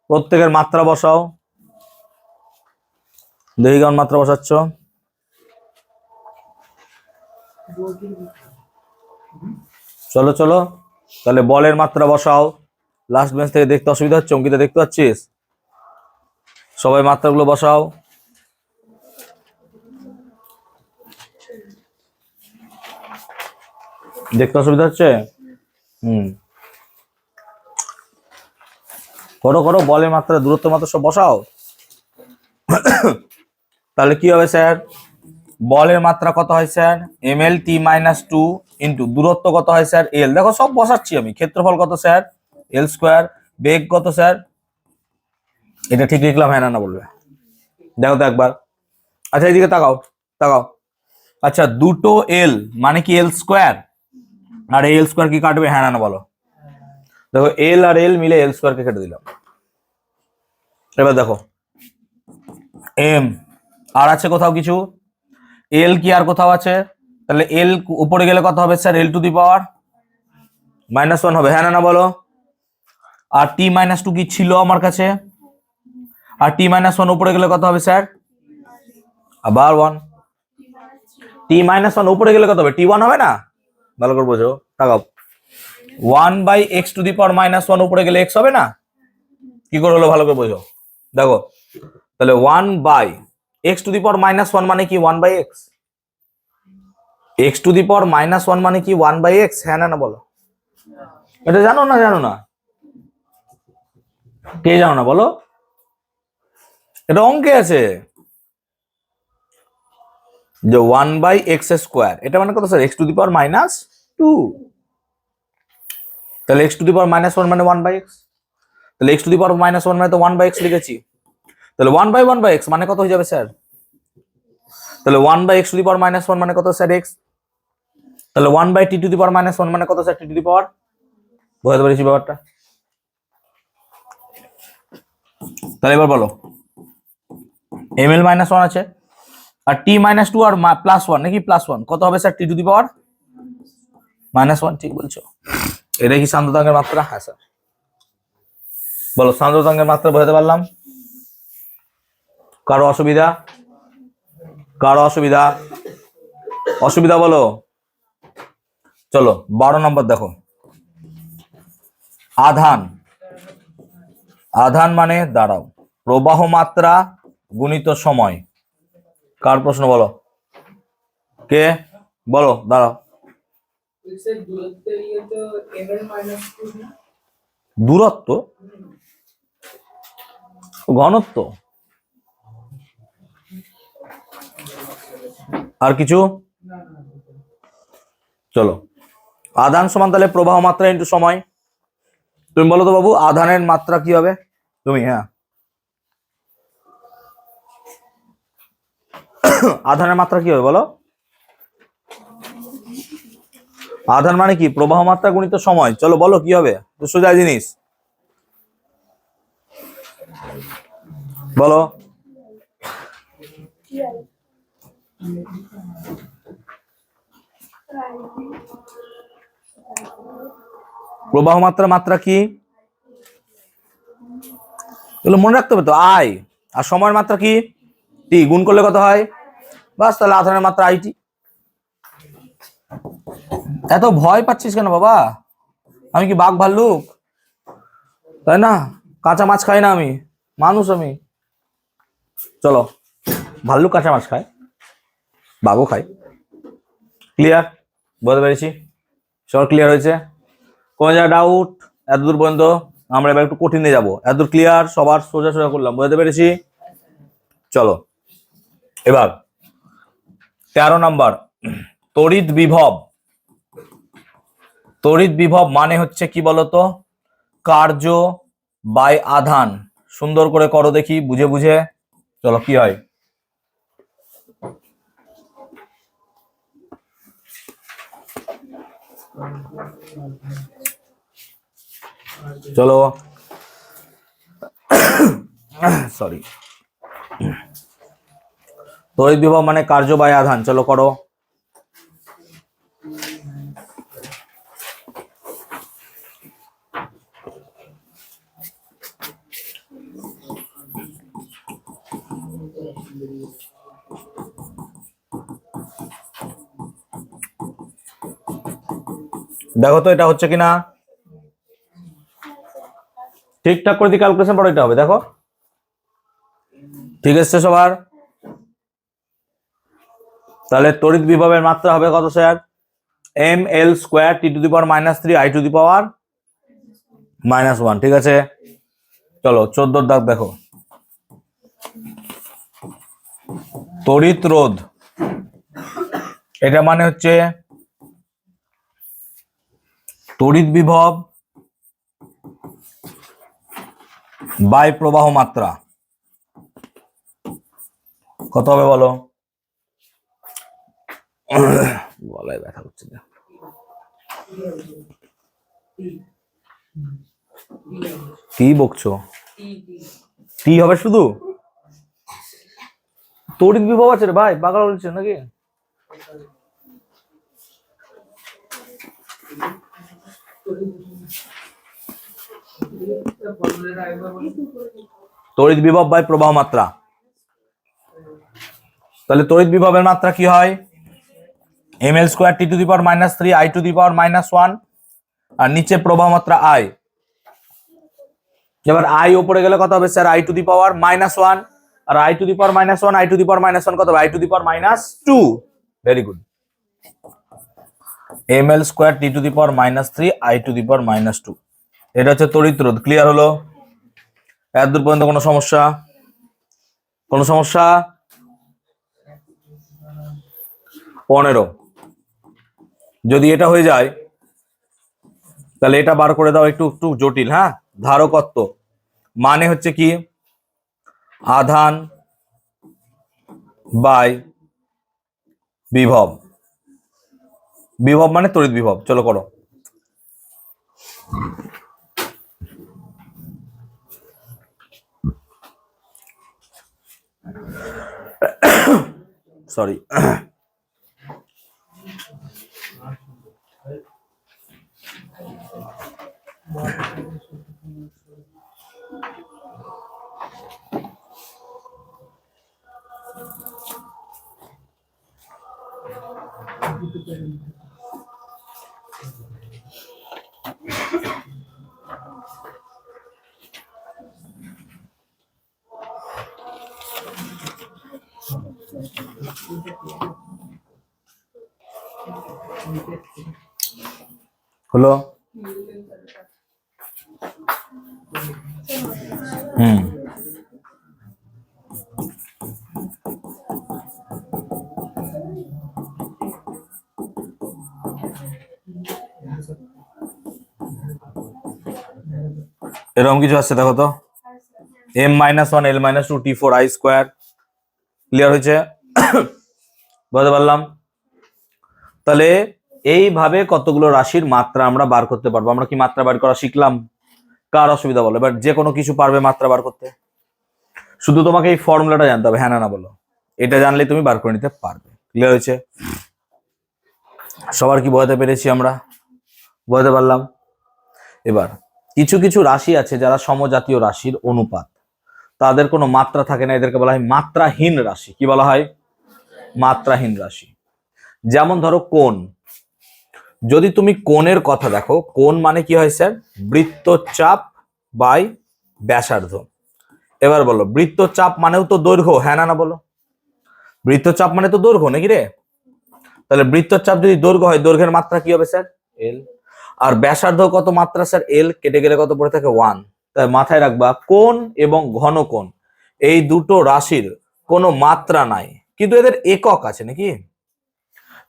প্রত্যেকের মাত্রা বসাও। দেখি কেমন মাত্রা বসাচ্ছ। চলো চলো, তাহলে বলের মাত্রা বসাও। লাস্ট বেঞ্চ থেকে দেখতে অসুবিধা হচ্ছে? অঙ্কিতা দেখতে পাচ্ছিস? সবাই মাত্রাগুলো বসাও। দেখতে অসুবিধা হচ্ছে? করো করো, বলের মাত্রা দূরত্ব মাত্রা সব বসাও। তাহলে কি হবে স্যার? বলের মাত্রা কত হয় স্যার এম এল টি মাইনাস টু ইন্টু দূরত্ব কত হয় স্যার এল। দেখো সব বসাচ্ছি আমি। ক্ষেত্রফল কত স্যার এল স্কোয়ার। বেগ কত স্যার, এটা ঠিক লিখলাম হ্যাঁ না বলবে, দেখো তো একবার। আচ্ছা এইদিকে তাকাও তাকাও। আচ্ছা দুটো এল মানে কি এল স্কোয়ার, আর এল স্কোয়ার কি কাটবে হ্যাঁ না বলো। দেখো এল আর এল মিলে এল স্কোয়ার কে কেটে দিলাম। এবার দেখো এম আর আছে কোথাও কিছু, এল কি আর কোথাও আছে, তাহলে এল উপরে গেলে কত হবে sir L to the power minus one হবে হ্যাঁ না বলো। আর টি মাইনাস টু কি ছিল আমার কাছে, আর টি মাইনাস ওয়ান উপরে গেলে কত হবে স্যার আবার ওয়ান। টি মাইনাস ওয়ান উপরে গেলে কত হবে টি ওয়ান হবে না, ভালো করে বোঝো তাকাও। One by X to the power minus one উপরে গেলে এক্স হবে না, কি করে হলো ভালো করে বোঝো। দেখো তাহলে one by X to the power minus one মানে কি one by X, X to the power minus one মানে কি ওয়ান বাই এক্স হ্যাঁ না বলো। এটা জানো না জানো না, কে জানো না বলো, এটা অঙ্কে আছে যে ওয়ান বাই এক্স স্কোয়ার, এটা মানে কত sir X to the power minus two, তাহলে X to the power minus one মানে ওয়ান বাই এক্স, তাহলে X to the power minus one মানে তো ওয়ান বাই এক্স লিখেছি, তাহলে ওয়ান বাই এক্স মানে কত হয়ে যাবে স্যার, তাহলে one by X to the power minus one মানে কত স্যার এক্স, তাহলে one by T to the power minus one মানে কত স্যার টি টু দি পাওয়ার, বোঝাতে পেরেছি ব্যাপারটা। তাহলে এবার বলো এম এল মাইনাস ওয়ান আছে আর টি মাইনাস টু আর প্লাস ওয়ান নাকি প্লাস ওয়ান কত হবে sir T to the power minus one, ঠিক বলছো। এটা কি সান্দ্রতাঙ্কের মাত্রা, হ্যাঁ স্যার। বলো সান্দ্রতাঙ্কের মাত্রা বোঝাতে পারলাম, কারো অসুবিধা, কারো অসুবিধা, অসুবিধা বলো। চলো 12 নম্বর দেখো আধান, আধান মানে দাঁড়াও প্রবাহ মাত্রা গুণিত সময়, কার প্রশ্ন বলো, কে বলো দাঁড়াও। দূরত্ব ঘনত্ব আর কিছু, চলো আধান সমান তাহলে প্রবাহ মাত্রা ইন্টু সময়। তুমি বলো তো বাবু আধানের মাত্রা কি হবে, তুমি হ্যাঁ আধানের মাত্রা কি হবে বলো, আধান মানে কি প্রবাহ মাত্রা গুণিত সময়, চলো বলো কি হবে, তো সোজা জিনিস বলো। প্রবাহ মাত্রা কি এগুলো মনে রাখতে হবে তো, আই, আর সময়ের মাত্রা কি টি, গুণ করলে কত হয় বাস, তাহলে আধানের মাত্রা আইটি। এত ভয় পাচ্ছিস কেন বাবা, আমি কি বাঘ ভাল্লুক তাই না, কাঁচা মাছ খাই না আমি, মানুষ আমি। চলো ভাল্লুক কাঁচা মাছ খায়, বাঘও খায়। ক্লিয়ার, বলতে পেরেছি, সবার ক্লিয়ার হয়েছে, কোনো জায়গায় ডাউট এতদূর পর্যন্ত, আমরা এবার একটু কঠিনে যাবো, এতদূর ক্লিয়ার সবার, সোজা সোজা করলাম, বুঝতে পেরেছি। চলো এবার 13 নম্বর তড়িৎ বিভব। তড়িৎ বিভব মানে হচ্ছে কি বলতো, কার্য বাই আধান, সুন্দর করে করো দেখি বুঝে বুঝে, চলো কি হয়। চলো সরি, তড়িৎ বিভব মানে কার্য বাই আধান, চলো করো। দেখো তো এটা হচ্ছে কিনা, ঠিকঠাক করে দিয়ে ক্যালকুলেশন পরে এটা হবে, দেখো ঠিক আছে সবার। তাহলে তড়িৎ বিভবের মাত্রা হবে কত sir, M L square T to the power minus 3 I to the power minus 1, ঠিক আছে। চলো 14 দাগ দেখো, তড়িৎ রোধ এটা মানে হচ্ছে তড়িৎ বিভব বাই প্রবাহ মাত্রা। কত হবে বলো? গলায় ব্যথা হচ্ছে না। কি বকছো? টি হবে শুধু? তড়িৎ বিভব আছে রে ভাই, পাগল বলছে নাকি? তড়িৎ বিভব বাই প্রবাহ মাত্রা। তাহলে তড়িৎ বিভবের মাত্রা কি হয়? ml square T to the power -3 I to the power -1, আর নিচে প্রবাহ মাত্রা I। এবার I উপরে গেলে কত হবে sir? I to the power -1, আর I to the power -1 I to the power -1 কত হবে? I to the power -2। Very good. ml square T to the power -3 I to the power -2, এটা হচ্ছে তড়িৎ রোধ। ক্লিয়ার হলো? এত দূর পর্যন্ত কোনো সমস্যা? কোনো সমস্যা? 15। যদি এটা হয়ে যায় তাহলে এটা বার করে দাও, একটু একটু জটিল। হ্যাঁ, ধারকত্ব মানে হচ্ছে কি? আধান বাই বিভব। বিভব মানে তড়িৎ বিভব। চলো করো। সরি। হলো? এরকম কিছু আছে দেখো তো, m-1 l-2 t4 I square. Clear হয়েছে? বুঝতে পারলাম? তাহলে এইভাবে কতগুলো রাশির মাত্রা আমরা বার করতে পারবো। আমরা কি মাত্রা বার করা শিখলাম? কার অসুবিধা বলো? এবার যে কোনো কিছু পারবে মাত্রা বার করতে, শুধু তোমাকে এই ফর্মুলাটা জানতে হবে। হ্যাঁ না না বলো? এটা জানলে তুমি বার করে নিতে পারবে। ক্লিয়ার হয়েছে? সবার কি বোঝাতে পেরেছি আমরা? বোঝাতে পারলাম? এবার কিছু কিছু রাশি আছে যারা সমজাতীয় রাশির অনুপাত, তাদের কোনো মাত্রা থাকে না, এদেরকে বলা হয় মাত্রাহীন রাশি। কি বলা হয়? মাত্রাহীন রাশি। যেমন ধরো কোণ। যদি তুমি কোণের কথা দেখো, কোণ মানে কি হয় স্যার? বৃত্তচাপ বাই ব্যাসার্ধ। এবার বলো, বৃত্তচাপ মানেও তো দৈর্ঘ্য। হ্যাঁ না না বলো? বৃত্তচাপ মানে তো দৈর্ঘ্য নাকি রে? তাহলে বৃত্তচাপ যদি দৈর্ঘ্য হয়, দৈর্ঘ্যের মাত্রা কি হবে স্যার? এল। আর ব্যাসার্ধ কত মাত্রা স্যার? এল। কেটে গেলে কত পড়ে থাকে? 1। তাই মাথায় রাখবা, কোণ এবং ঘনকোণ এই দুটো রাশির কোনো মাত্রা নাই, কিন্তু এদের একক আছে নাকি?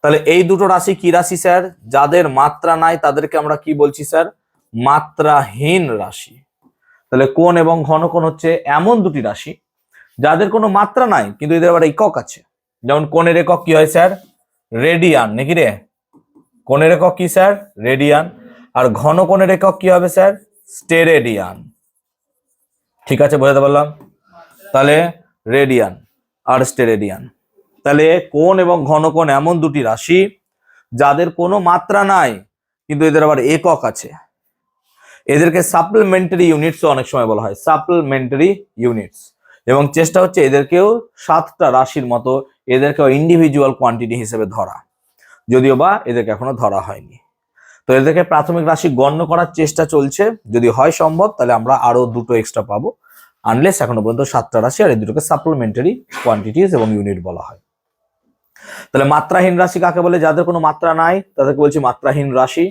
তাহলে এই দুটো রাশি কি রাশি স্যার? যাদের মাত্রা নাই তাদেরকে আমরা কি বলছি স্যার? মাত্রাহীন রাশি। তাহলে কোণ এবং ঘনকোণ হচ্ছে এমন দুটি রাশি যাদের কোনো মাত্রা নাই, কিন্তু এদের আবার একক আছে। যেমন কোণের একক কি হয় স্যার? রেডিয়ান নাকি রে? কোণের একক কি স্যার? রেডিয়ান। আর ঘনকোণের একক কি হবে স্যার? স্টেরেডিয়ান। ঠিক আছে, বোঝাতে পারলাম? তাহলে রেডিয়ান আর স্টেরেডিয়ান। তাহলে কোণ এবং ঘনকোণ এমন দুটি রাশি যাদের কোনো মাত্রা নাই, কিন্তু এদের আবার একক আছে। এদেরকে সাপ্লিমেন্টারি ইউনিটস অনেক সময় বলা হয়, সাপ্লিমেন্টারি ইউনিটস। এবং চেষ্টা হচ্ছে এদেরকেও 7টা রাশির মতো এদেরকেও ইন্ডিভিজুয়াল কোয়ান্টিটি হিসেবে ধরা, যদিও বা এদেরকে এখনো ধরা হয়নি। তো এদেরকে প্রাথমিক রাশি গণ্য করার চেষ্টা চলছে। যদি হয় সম্ভব তাহলে আমরা আরো দুটো এক্সট্রা পাবো, আনলেস এখনো পর্যন্ত 7টা রাশি, আর এই দুটোকে সাপ্লিমেন্টারি কোয়ান্টিটিস এবং ইউনিট বলা হয়। তাহলে মাত্রাহীন রাশি কাকে বলে? যাদের কোনো মাত্রা নাই তাদেরকে বলছি মাত্রাহীন রাশি।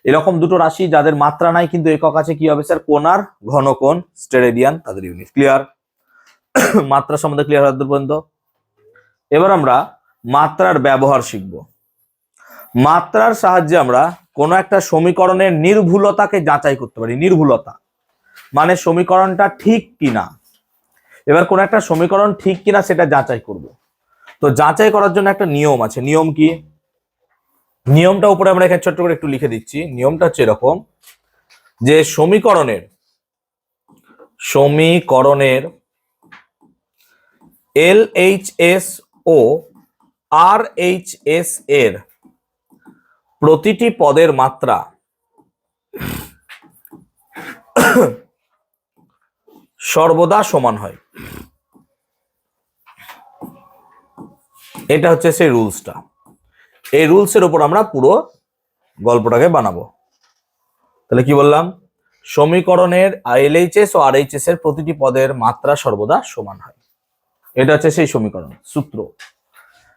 এরকম দুটো রাশি যাদের মাত্রা নাই কিন্তু একক আছে, কি হবে স্যার? কোণ আর ঘনকোণ, স্টেরেডিয়ান, তাদের ইউনিট। ক্লিয়ার? মাত্রা সম্বন্ধে ক্লিয়ার হওয়ার পর্যন্ত। এবার আমরা মাত্রার ব্যবহার শিখব। মাত্রার সাহায্যে আমরা কোনো একটা সমীকরণের নির্ভুলতাকে যাচাই করতে পারি। নির্ভুলতা মানে সমীকরণটা ঠিক কিনা। এবার কোন একটা সমীকরণ ঠিক কিনা সেটা যাচাই করব। তো যাচাই করার জন্য একটা নিয়ম আছে। নিয়ম কি? নিয়মটা উপরে আমরা এখানে ছোট্ট করে একটু লিখে দিচ্ছি। নিয়মটা হচ্ছে এরকম যে সমীকরণের LHS ও RHS এর প্রতিটি পদের মাত্রা সর্বদা সমান হয়। এটা হচ্ছে সেই রুলসটা। এই রুলসের উপর আমরা পুরো গল্পটাকে বানাবো। তাহলে কি বললাম? সমীকরণের LHS ও RHS এর প্রতিটি পদের মাত্রা সর্বদা সমান হয়। এটা হচ্ছে সেই সমীকরণ সূত্র।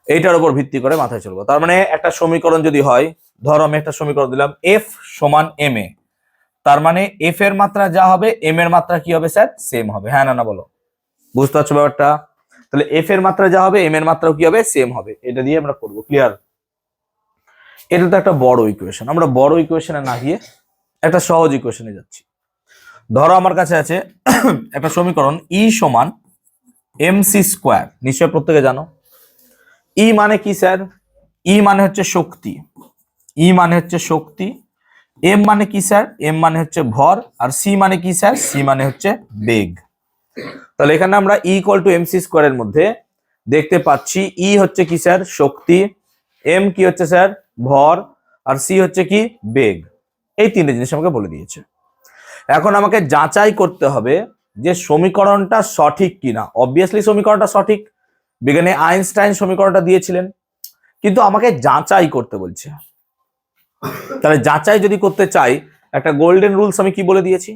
এইটার উপর ভিত্তি করে মাথায় চলবো। তার মানে একটা সমীকরণ যদি হয়, ধরো আমি একটা সমীকরণ দিলাম F সমান ma, তার মানে F এর মাত্রা যা হবে m এর মাত্রা কি হবে স্যার? সেম হবে। হ্যাঁ না না বলো? বুঝতে পারছো ব্যাপারটা? তাহলে F এর মাত্রা যা হবে m এর মাত্রাও কি হবে? সেম হবে। এটা দিয়ে আমরা করবো। ক্লিয়ার? এটা তো একটা বড় ইকুয়েশন। আমরা বড় ইকুয়েশনে না গিয়ে একটা সহজ ইকুয়েশনে যাচ্ছি। ধরো আমার কাছে আছে একটা সমীকরণ E সমান mc স্কোয়ার। নিশ্চয় প্রত্যেকে জানো। E মানে কি স্যার? E মানে হচ্ছে শক্তি। E মানে হচ্ছে শক্তি। M মানে কি স্যার? M মানে হচ্ছে ভর। আর C মানে কি স্যার? C মানে হচ্ছে বেগ। তাহলে এখানে আমরা E ইকুয়াল টু mc স্কোয়ারের মধ্যে দেখতে পাচ্ছি E হচ্ছে কি স্যার? শক্তি। M কি হচ্ছে স্যার? ভর। আর C হচ্ছে কি? বেগ। এই তিনটে জিনিস আমাকে বলে দিয়েছে। এখন আমাকে যাচাই করতে হবে যে সমীকরণটা সঠিক কিনা। অবভিয়াসলি সমীকরণটা সঠিক, বিজ্ঞানী আইনস্টাইন সমীকরণটা দিয়েছিলেন, কিন্তু আমাকে যাচাই করতে বলছে। তাহলে যাচাই যদি করতে চাই, একটা গোল্ডেন রুলস আমি কি বলে দিয়েছি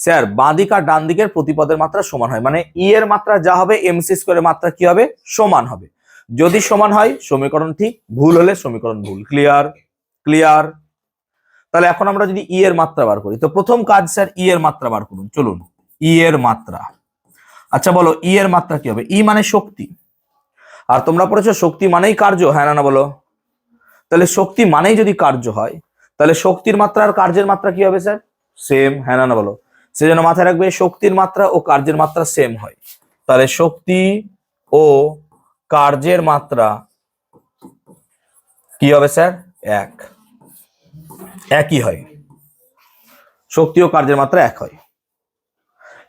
স্যার? বাঁ দিক আর ডান দিকের প্রতিপদের মাত্রা সমান হয়, মানে ই এর মাত্রা যা হবে এমসি স্কোয়ারের মাত্রা কি হবে? সমান হবে। যদি সমান হয় সমীকরণ ঠিক, ভুল হলে সমীকরণ ভুল। ক্লিয়ার? ক্লিয়ার? তাহলে এখন আমরা যদি ই এর মাত্রা বার করি, তো প্রথম কাজ স্যার ই এর মাত্রা বার করুন। চলুন, ই এর মাত্রা। আচ্ছা বলো, ই এর মাত্রা কি হবে? ই মানে শক্তি। আর তোমরা পড়েছো শক্তি মানেই কার্য। হ্যাঁ না না বলো? তাহলে শক্তি মানেই যদি কার্য হয়, তাহলে শক্তির মাত্রা আর কার্যের মাত্রা কি হবে স্যার? সেম। হ্যাঁ না না বলো? সেজন্য মাথায় রাখবে শক্তির মাত্রা ও কার্যের মাত্রা সেম হয়। তাহলে শক্তি ও কার্যের মাত্রা কি হবে স্যার? একই হয়। শক্তি ও কার্যের মাত্রা এক হয়।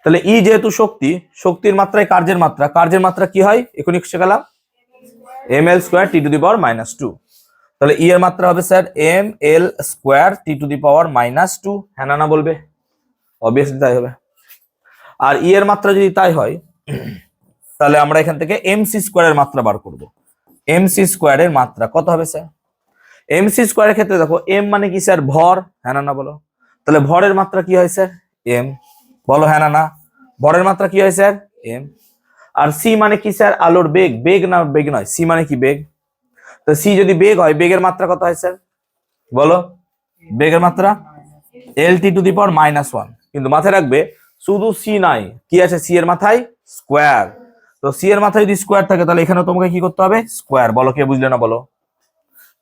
তাহলে ই যেহেতু শক্তি, শক্তির মাত্রায় কার্যের মাত্রা, কার্যের মাত্রা কি হয়? এখনই শেখালাম, ml square T to the power -2। তাহলে ই এর মাত্রা হবে sir ml square T to the power -2। হ্যাঁ না না বলবে? অবভিয়াসলি তাই হবে। আর ই এর মাত্রা যদি তাই হয়, তাহলে আমরা এখান থেকে mc স্কোয়ারের মাত্রা বার করব। mc স্কোয়ারের মাত্রা কত হবে স্যার? mc স্কোয়ারের ক্ষেত্রে দেখো m মানে কি স্যার? ভর। হ্যাঁ না না বলো? তাহলে ভরের মাত্রা কি হয় স্যার? m। বলো হ্যাঁ না না? ভরের মাত্রা কি হয় স্যার? m। আর c মানে কি স্যার? আলোর বেগ। বেগ না বেগ নয়, c মানে কি? বেগ। তো c যদি বেগ হয়, বেগের মাত্রা কত হয় স্যার? বলো? বেগের মাত্রা lt টু দি পাওয়ার -1। কিন্তু মাথায় রাখবে শুধু c নাই, কি আছে c এর মাথায়? স্কোয়ার। তো c এর মাথায় যদি স্কোয়ার থাকে, তাহলে এখানে তোমাকে কি করতে হবে? স্কোয়ার। বলো, কে বুঝলে না বলো?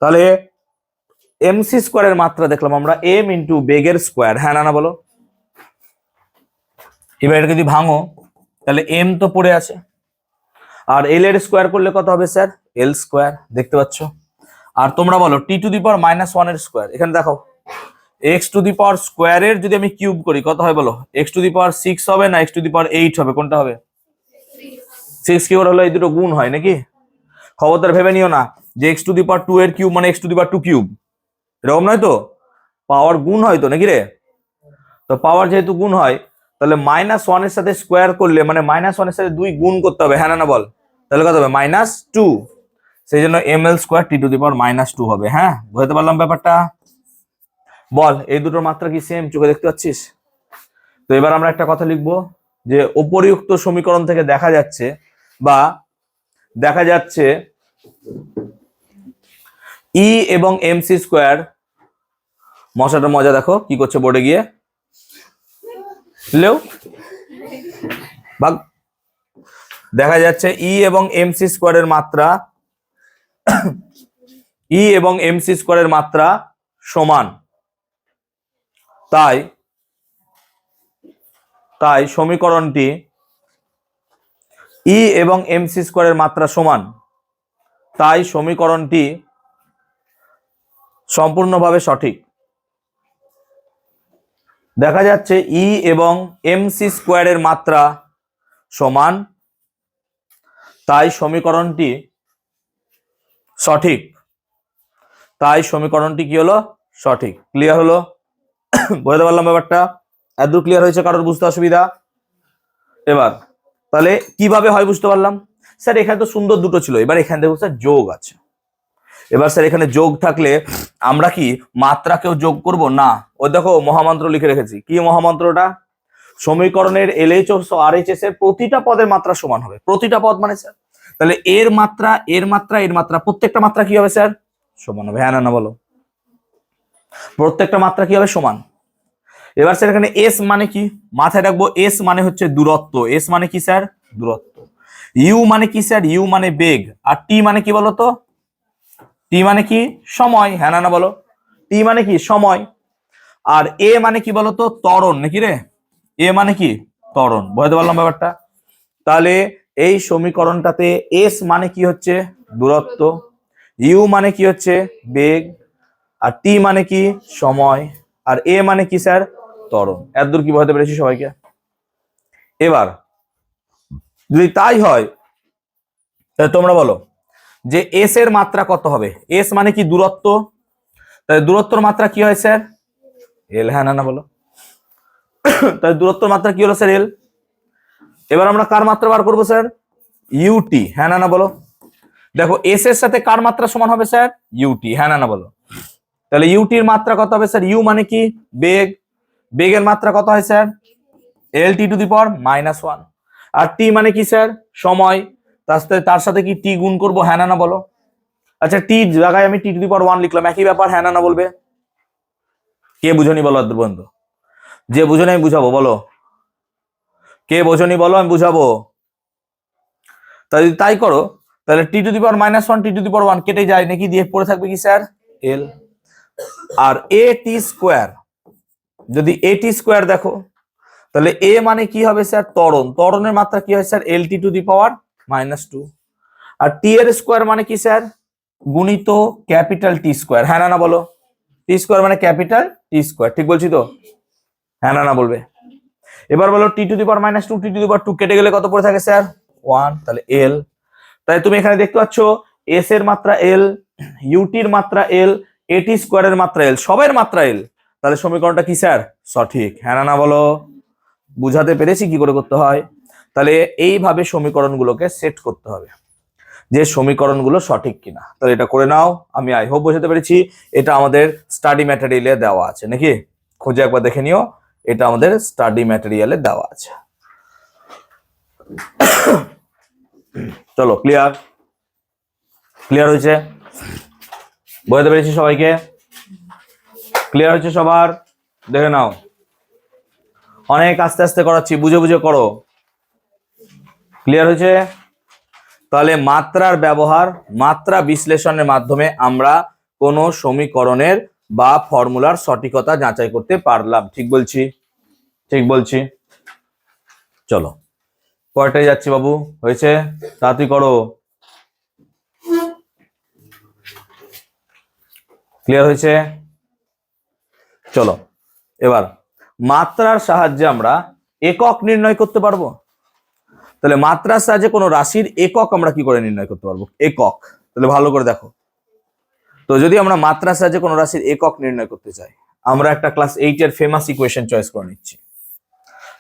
তাহলে mc স্কোয়ারের মাত্রা দেখলাম আমরা m ইন্টু বেগের স্কোয়ার। হ্যাঁ না না বলো? এবার এটা যদি ভাঙো, তাহলে m তো পড়ে আছে, আর l এর স্কোয়ার করলে কত হবে স্যার? l square. দেখতে পাচ্ছ? আর তোমরা বলো টি টু দি পাওয়ার -1 এর স্কোয়ার। এখানে দেখো x টু দি পাওয়ার স্কোয়ারের যদি আমি কিউব করি কত হয় বলো? x টু দি পাওয়ার 6 হবে না x টু দি পাওয়ার 8 হবে? কোনটা হবে? 6 কিউব হলো এই দুটো গুণ হয় নাকি? খবরদার ভেবে নিও না যে x টু দি পাওয়ার 2 এর কিউব মানে x two the power 2 cube, এরকম নয় তো। পাওয়ার গুণ হয় তো নাকি রে? তো পাওয়ার যেহেতু গুণ হয়, তাহলে -1 এর সাথে স্কোয়ার করলে মানে -1 এর সাথে 2 গুণ করতে হবে। হ্যাঁ না না বল? তাহলে কত হবে? -2। সেই জন্য ml square T to the power -2 হবে। হ্যাঁ, বুঝতে পারলাম ব্যাপারটা? বল, এই দুটোর মাত্রা কি সেম? চোখে দেখতে পাচ্ছিস? তো এবার আমরা একটা কথা লিখবো যে উপরিউক্ত সমীকরণ থেকে দেখা যাচ্ছে ই এবং mc স্কোয়ার, মশাটার মজা দেখো কি করছে বোর্ডে গিয়ে, লেও ভাগ। দেখা যাচ্ছে ই এবং mc স্কোয়ারের মাত্রা ই এবং এমসি স্কোয়ারের মাত্রা সমান, তাই তাই সমীকরণটি ই এবং এমসি স্কোয়ারের মাত্রা সমান, তাই সমীকরণটি সম্পূর্ণভাবে সঠিক। দেখা যাচ্ছে ই এবং এমসি স্কোয়ারের মাত্রা সমান, তাই সমীকরণটি সঠিক, তাই সমীকরণটি কি হলো? সঠিক। ক্লিয়ার হলো? বুঝতে পারলাম ব্যাপারটা? এতদূর ক্লিয়ার হয়েছে? কারোর বুঝতে অসুবিধা? এবার তাহলে কিভাবে হয় বুঝতে পারলাম। স্যার এখানে তো সুন্দর দুটো ছিল, এবার এখানে দেখো স্যার যোগ আছে। এবার স্যার এখানে যোগ থাকলে আমরা কি মাত্রাকেও যোগ করব? না। ওই দেখো মহামন্ত্র লিখে রেখেছি। কি মহামন্ত্রটা? সমীকরণের এলএইচএস ও আরএইচএস এর প্রতিটা পদের মাত্রা সমান হবে। প্রতিটা পদ মানে স্যার তাহলে এর মাত্রা, এর মাত্রা, এর মাত্রা, প্রত্যেকটা মাত্রা কি হবে স্যার? সমান হবে। হ্যাঁ না বলো? প্রত্যেকটা মাত্রা কি হবে? সমান। এবার স্যার এখানে এস মানে কি মাথায় রাখবো? এস মানে হচ্ছে দূরত্ব। এস মানে কি স্যার? দূরত্ব। ইউ মানে কি স্যার? ইউ মানে বেগ। আর টি মানে কি বলতো? টি মানে কি? সময়। হ্যাঁ না বলো? টি মানে কি? সময়। আর এ মানে কি বলতো? ত্বরণ। নাকি রে? এ মানে কি? ত্বরণ। বুঝতে পারলাম ব্যাপারটা? তাহলে এই সমীকরণটাতে এস মানে কি হচ্ছে? দূরত্ব। ইউ মানে কি হচ্ছে? বেগ। আর টি মানে কি? সময়। আর এ মানে কি স্যার? ত্বরণ। এতদূর কি বুঝতে পেরেছি সবাইকে? এবার যদি তাই হয় তাহলে তোমরা বলো যে এস এর মাত্রা কত হবে? এস মানে কি? দূরত্ব। তাহলে দূরত্বর মাত্রা কি হয় স্যার? এল। হ্যাঁ না বলো? তাহলে দূরত্বর মাত্রা কি হলো স্যার? এল। এবার আমরা কার মাত্রা বার করবো স্যার? ইউটি। হ্যাঁ না বলো? দেখো এস এর সাথে কার মাত্রা সমান হবে স্যার? ইউটি। হ্যাঁ না বলো? তাহলে ইউটির মাত্রা কত হবে স্যার? ইউ মানে কি? বেগ। বেগের মাত্রা কত হয় sir? L T to the power -1। আর টি মানে কি স্যার? সময়। তার সাথে কি টি গুণ করবো? হ্যাঁ না বলো? আচ্ছা টি জায়গায় আমি টি টু দি পাওয়ার 1 লিখলাম, একই ব্যাপার। হ্যাঁ না বলবে? কে বুঝনি বলো বন্ধু? যে বুঝনি আমি বুঝাবো, বলো কে বোঝনি বলো, আমি বুঝাবো। তাই যদি তাই করো তাহলে টি to the power -1 T to the power 1 কেটে যায়, নাকি দিয়ে পড়ে থাকবে কি স্যার? এল। আর এ টি স্কোয়ার, যদি এ টি স্কোয়ার দেখো তাহলে এ মানে কি হবে স্যার? ত্বরণ। ত্বরণের মাত্রা কি হয় sir? L T to the power -2। আর টি এর স্কোয়ার মানে কি স্যার? গুণিত ক্যাপিটাল টি স্কোয়ার। হ্যাঁ না বলো? টি স্কোয়ার মানে ক্যাপিটাল টি স্কোয়ার। ঠিক বলছি তো? হ্যাঁ না বলবে? এবার বলো টি to the power -2 T to the power 2 কেটে গেলে কত পড়ে থাকে স্যার? 1। তাহলে এল। তাই তুমি এখানে দেখতে পাচ্ছ এস এর মাত্রা এল, ইউটির মাত্রা এল, এটি স্কোয়ারের মাত্রা এল, সবের মাত্রা এল। তাহলে সমীকরণটা কি স্যার? সঠিক। হ্যাঁ না বলো? বুঝাতে পেরেছি কি করে করতে হয়? তাহলে এইভাবে সমীকরণগুলোকে সেট করতে হবে যে সমীকরণগুলো সঠিক কিনা। তাহলে এটা করে নাও। আমি আই হোপ বোঝাতে পেরেছি। এটা আমাদের স্টাডি ম্যাটেরিয়ালে দেওয়া আছে, নাকি খুঁজে একবার দেখে নিও। এটা আমাদের স্টাডি ম্যাটেরিয়ালে দেওয়া আছে। চলো ক্লিয়ার? ক্লিয়ার হয়েছে? বোঝাতে পেরেছি সবাইকে? ক্লিয়ার হয়েছে সবার? দেখে নাও। অনেক আস্তে আস্তে করাচ্ছি, বুঝে বুঝে করো। ক্লিয়ার হয়েছে? তাহলে মাত্রার ব্যবহার, মাত্রা বিশ্লেষণের মাধ্যমে আমরা কোনো সমীকরণের বা ফর্মুলার সঠিকতা যাচাই করতে পারলাম। ঠিক বলছি? ঠিক বলছি? চলো কয়টায় যাচ্ছি বাবু? হয়েছে? তাড়াতাড়ি করো। ক্লিয়ার হয়েছে? চলো এবার মাত্রার সাহায্যে আমরা একক নির্ণয় করতে পারবো। তাহলে মাত্রার সাহায্যে কোনো রাশির একক আমরা কি করে নির্ণয় করতে পারবো? একক। তাহলে ভালো করে দেখো তো, যদি আমরা মাত্রার সাহায্যে কোনো রাশির একক নির্ণয় করতে চাই, আমরা একটা ক্লাস 8 এর ফেমাস ইকুয়েশন চয়েস করে নিচ্ছি।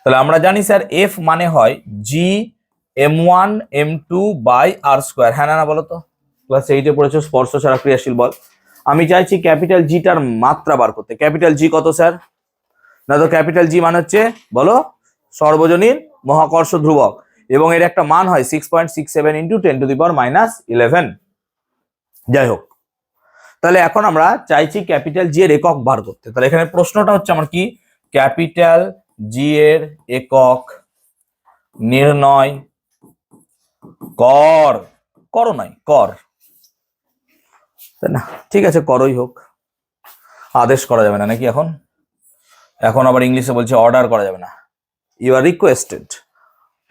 তাহলে আমরা জানি স্যার এফ মানে হয় জি m1 m2 by R square. হ্যাঁ না বলো তো? ক্লাস 8 এ পড়েছো স্পর্শ ছাড়া ক্রিয়াশীল বল। আমি চাইছি ক্যাপিটাল জিটার মাত্রা বার করতে। ক্যাপিটাল জি কত স্যার? না তো ক্যাপিটাল জি মানে হচ্ছে বলো সর্বজনীন মহাকর্ষ ধ্রুবক, এবং এর একটা মান হয় 6.67 ইন্টু 10 টু দি পাওয়ার -11। যাই হোক, তাহলে এখন আমরা চাইছি ক্যাপিটাল জি এর একক বার করতে। তাহলে এখানে প্রশ্নটা হচ্ছে আমার কি? ক্যাপিটাল জি এর একক নির্ণয় কর। করো নাই, কর। তাই না? ঠিক আছে, করোই হোক, আদেশ করা যাবে না নাকি এখন? এখন আবার ইংলিশে বলছে অর্ডার করা যাবে না। You are requested,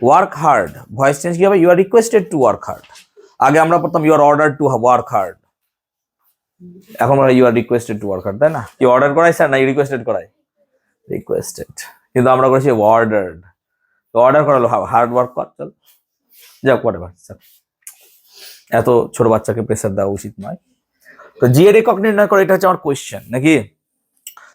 work hard, voice change কি হবে? You are requested to work hard. আগে আমরা পড়তাম you are order to work hard, এখন আমরা you are requested to work hard, তাই না? কি অর্ডার করাই স্যার না রিকোয়েস্টেড করাই? রিকোয়েস্টেড, কিন্তু আমরা করেছি অর্ডার্ড। তো অর্ডার করালো হার্ড ওয়ার্ক কর, চল যাক হোয়াটএভার স্যার, এত ছোট বাচ্চাকে প্রেসার দেওয়া উচিত নয়। তো জি এর একক নির্ণয় করে, এটা হচ্ছে আমার কোয়েশ্চেন নাকি?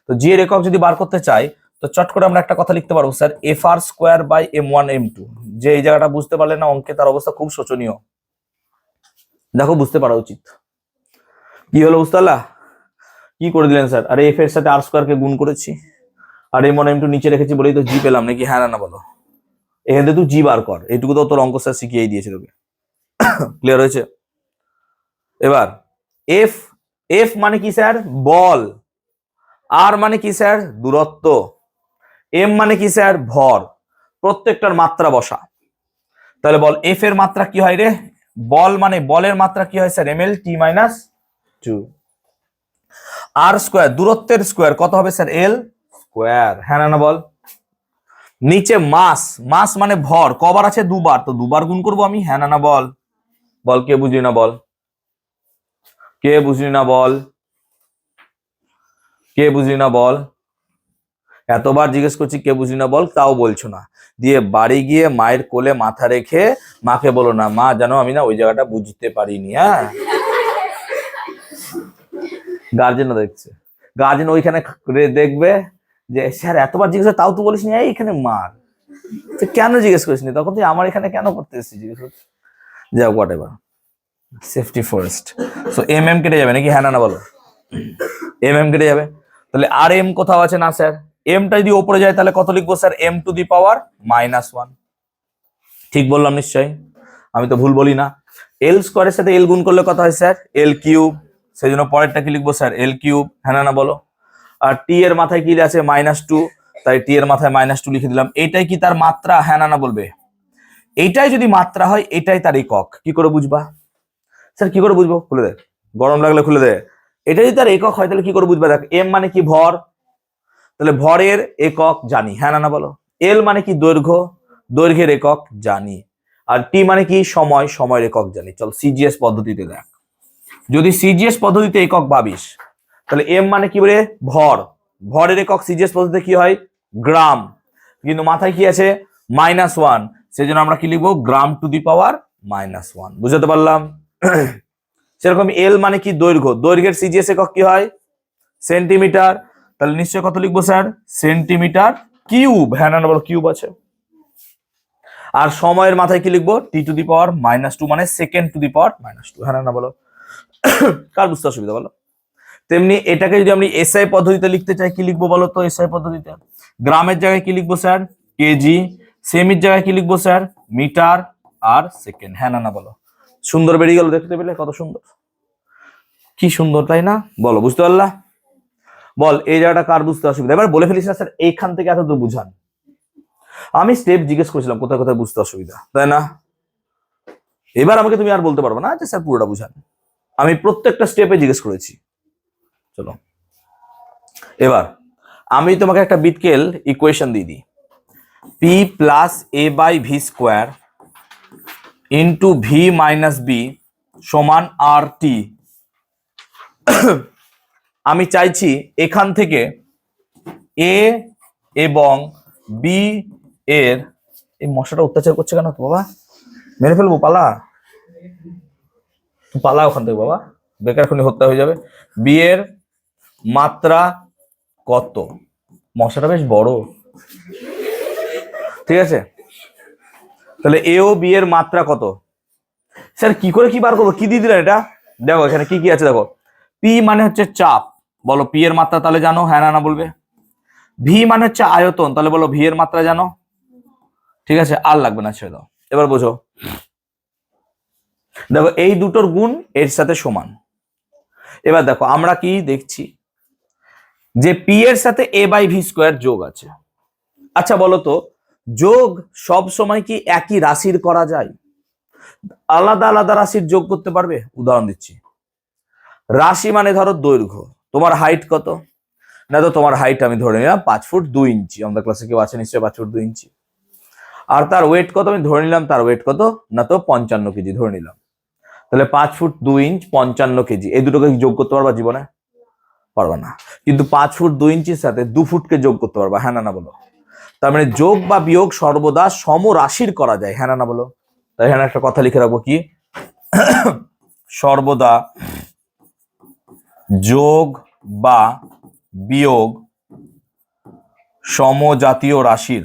তো জি এর একক যদি বার করতে চাই তো চট করে আমরা একটা কথা লিখতে পারবো sir, F R square by m1 m2। যে এই জায়গাটা বুঝতে পারলে না অঙ্কে, তার অবস্থা খুব শোচনীয়। দেখো বুঝতে পারা উচিত। কি হলো বুঝতে পারলা? কি করে দিলেন স্যার? আরে এফ এর সাথে আর স্কোয়ার কে গুণ করেছি, আর m1 m2 নিচে রেখেছি বলেই তো জি পেলাম নাকি? হ্যাঁ না বলো, এখান থেকে তুই জি বার কর, এইটুকু তো তোর অঙ্ক স্যার শিখিয়েই দিয়েছে তোকে। ক্লিয়ার হয়েছে? এবার এফ, এফ মানে কি স্যার? বল। আর মানে কি স্যার? দূরত্ব। এম মানে কি স্যার? ভর। প্রত্যেকটার মাত্রা বসা। তাহলে বল এফ এর মাত্রা কি হয় রে? বল মানে বলের মাত্রা কি হয় স্যার? এম এল টি মাইনাস 2। আর স্কোয়ার, দূরত্বের স্কোয়ার কত হবে স্যার? এল স্কোয়ার। হ্যাঁ না বল? নিচে মাস, মাস মানে ভর, কবার আছে? দুবার, তো দুবার গুণ করবো আমি। হ্যাঁ না বল? বল, কে বুঝলি না বল? কে বুঝলি না বল? কে বুঝলি না বল? এতবার জিজ্ঞেস করছি কে বুঝলি না বল, তাও বলছো না। দিয়ে বাড়ি গিয়ে মায়ের কোলে মাথা রেখে মাকে বলো না, মা জানো আমি না ওই জায়গাটা বুঝতে পারিনি। হ্যাঁ, গার্জেনও দেখছে, গার্জেন ওইখানে দেখবে যে স্যার এতবার জিজ্ঞেস তাও তো বলিস নি এইখানে মার, কেন জিজ্ঞেস করিস নি? তখন তুই আমার এখানে কেন করতে এসেছিস জিজ্ঞেস করছিস? যাও whatever, safety first. So M M কেটে যাবে নাকি? হ্যাঁ না বলো? এম এম কেটে যাবে। তাহলে আর এম কোথাও আছে না স্যার? এমটা যদি ওপরে যায় তাহলে কত লিখবো sir? M two the power -1। ঠিক বললাম নিশ্চয়ই? আমি তো ভুল বলি না। এল স্কোয়ারের সাথে এল গুণ করলে কত হয় স্যার? এল কিউব। সেই জন্য পরেরটা কি লিখবো স্যার? এল কিউব। হ্যাঁ না বলো? আর টি এর মাথায় কি আছে? -2, তাই টি এর মাথায় -2 লিখে দিলাম। এইটাই কি তার মাত্রা? হ্যাঁ না বলবে? এইটাই যদি মাত্রা হয় এটাই তার একক। কি করে বুঝবা স্যার? কি করে বুঝবো? খুলে দে, গরম লাগলে খুলে দে। এটা যদি তার একক হয় তাহলে কি করে বুঝবা? দেখ, এম মানে কি? ভর, তাহলে ভরের একক জানি। হ্যাঁ না বলো? এল মানে কি? দৈর্ঘ্য, দৈর্ঘ্যের একক জানি। আর টি মানে কি? সময়, সময়ের একক জানি। চল সিজিএস পদ্ধতিতে দেখ, যদি সিজিএস পদ্ধতিতে একক ভাবিস তাহলে এম মানে কি বলে? ভর, ভরের একক সিজিএস পদ্ধতিতে কি হয়? গ্রাম। কিন্তু মাথায় কি আছে? -1, সেই জন্য আমরা কি লিখবো? গ্রাম টু দি পাওয়ার -1। বুঝতে পারলাম? সেরকম এল মানে কি? দৈর্ঘ্য, দৈর্ঘ্যের সিজিএস একক কি হয়? সেন্টিমিটার। তাহলে নিশ্চয় কত লিখবো স্যার? Centimetre cube. হ্যাঁ না বলো? কিউব আছে। আর সময়ের মাথায় কি লিখবো? টি টু দি পাওয়ার -2, মানে সেকেন্ড টু দি পাওয়ার -2। হ্যাঁ না বলো? কার বুঝতে অসুবিধা বলো? তেমনি এটাকে যদি আমি এসআই পদ্ধতিতে লিখতে চাই কি লিখবো বলো তো? এসআই পদ্ধতিতে গ্রামের জায়গায় কি লিখবো স্যার? কেজি। সেমির জায়গায় কি লিখবো স্যার? মিটার। আর সেকেন্ড। হ্যাঁ না বলো? সুন্দর বেরিয়ে গেল, দেখতে পেলে কত সুন্দর? কি সুন্দর, তাই না? বলো, বুঝতে পারলা? বল এই জায়গাটা কার বুঝতে অসুবিধা? এবার বলে ফেলিস না স্যার এইখান থেকে এত দূর বুঝান। আমি স্টেপ জিজ্ঞেস করেছিলাম কোথায় কোথায় বুঝতে অসুবিধা, তাই না? এবার আমাকে তুমি আর বলতে পারবে না যে স্যার পুরোটা বুঝান। আমি প্রত্যেকটা স্টেপে জিজ্ঞেস করেছি। চলো এবার আমি তোমাকে একটা বিটকেল ইকুয়েশন দিয়ে দিই, P plus A by V square into V minus B সমান আর টি। আমি চাইছি এখান থেকে এ এবং বি এর, এই মশাটা অত্যাচার করছে কেন তো বাবা? মেরে ফেলবো, পালা পালা ওখান থেকে বাবা, বেকার খুনি হত্যা হয়ে যাবে। বি এর মাত্রা কত? মশাটা বেশ বড়, ঠিক আছে? তাহলে এ ও বি এর মাত্রা কত? স্যার কি করে কি বার করবো? কি দিয়ে দিলেন এটা? দেখো এখানে কি কি আছে দেখো। পি মানে হচ্ছে চাপ, বলো পি এর মাত্রা তাহলে জানো? হ্যাঁ না বলবে? ভি মানে হচ্ছে আয়তন, তাহলে বলো ভি এর মাত্রা জানো? ঠিক আছে, আর লাগবে না, ছেড়ে দাও। এবার বোঝো, দেখো এই দুটোর গুণ এর সাথে সমান। এবার দেখো আমরা কি দেখছি যে পি এর সাথে এ বাই ভি স্কোয়ার যোগ আছে। আচ্ছা বলো তো, যোগ সব সময় কি একই রাশির করা যায়? আলাদা আলাদা রাশির যোগ করতে পারবে? উদাহরণ দিচ্ছি, রাশি মানে ধরো দৈর্ঘ্য, তোমার হাইট কত, না তো তোমার হাইট আমি ধরে নিলাম 5 ফুট 2 ইঞ্চি, আমাদের ক্লাসে কেউ আছে নিশ্চয়ই 5 ফুট 2 ইঞ্চি। আর তার ওয়েট কত আমি ধরে নিলাম, তার ওয়েট কত, না তো 55 কেজি ধরে নিলাম। তাহলে 5 ফুট 2 ইঞ্চ 55 কেজি, এই দুটোকে যোগ করতে পারবা জীবনে? পারবা না। কিন্তু 5 ফুট 2 ইঞ্চির সাথে 2 ফুটকে যোগ করতে পারবা, হ্যাঁ না না বলো? তার মানে যোগ বা বিয়োগ সর্বদা সমরাশির করা যায়, হ্যাঁ না না বলো? তাই এখানে একটা কথা লিখে রাখবো, কি সর্বদা যোগ বা বিয়োগ সমজাতীয় রাশির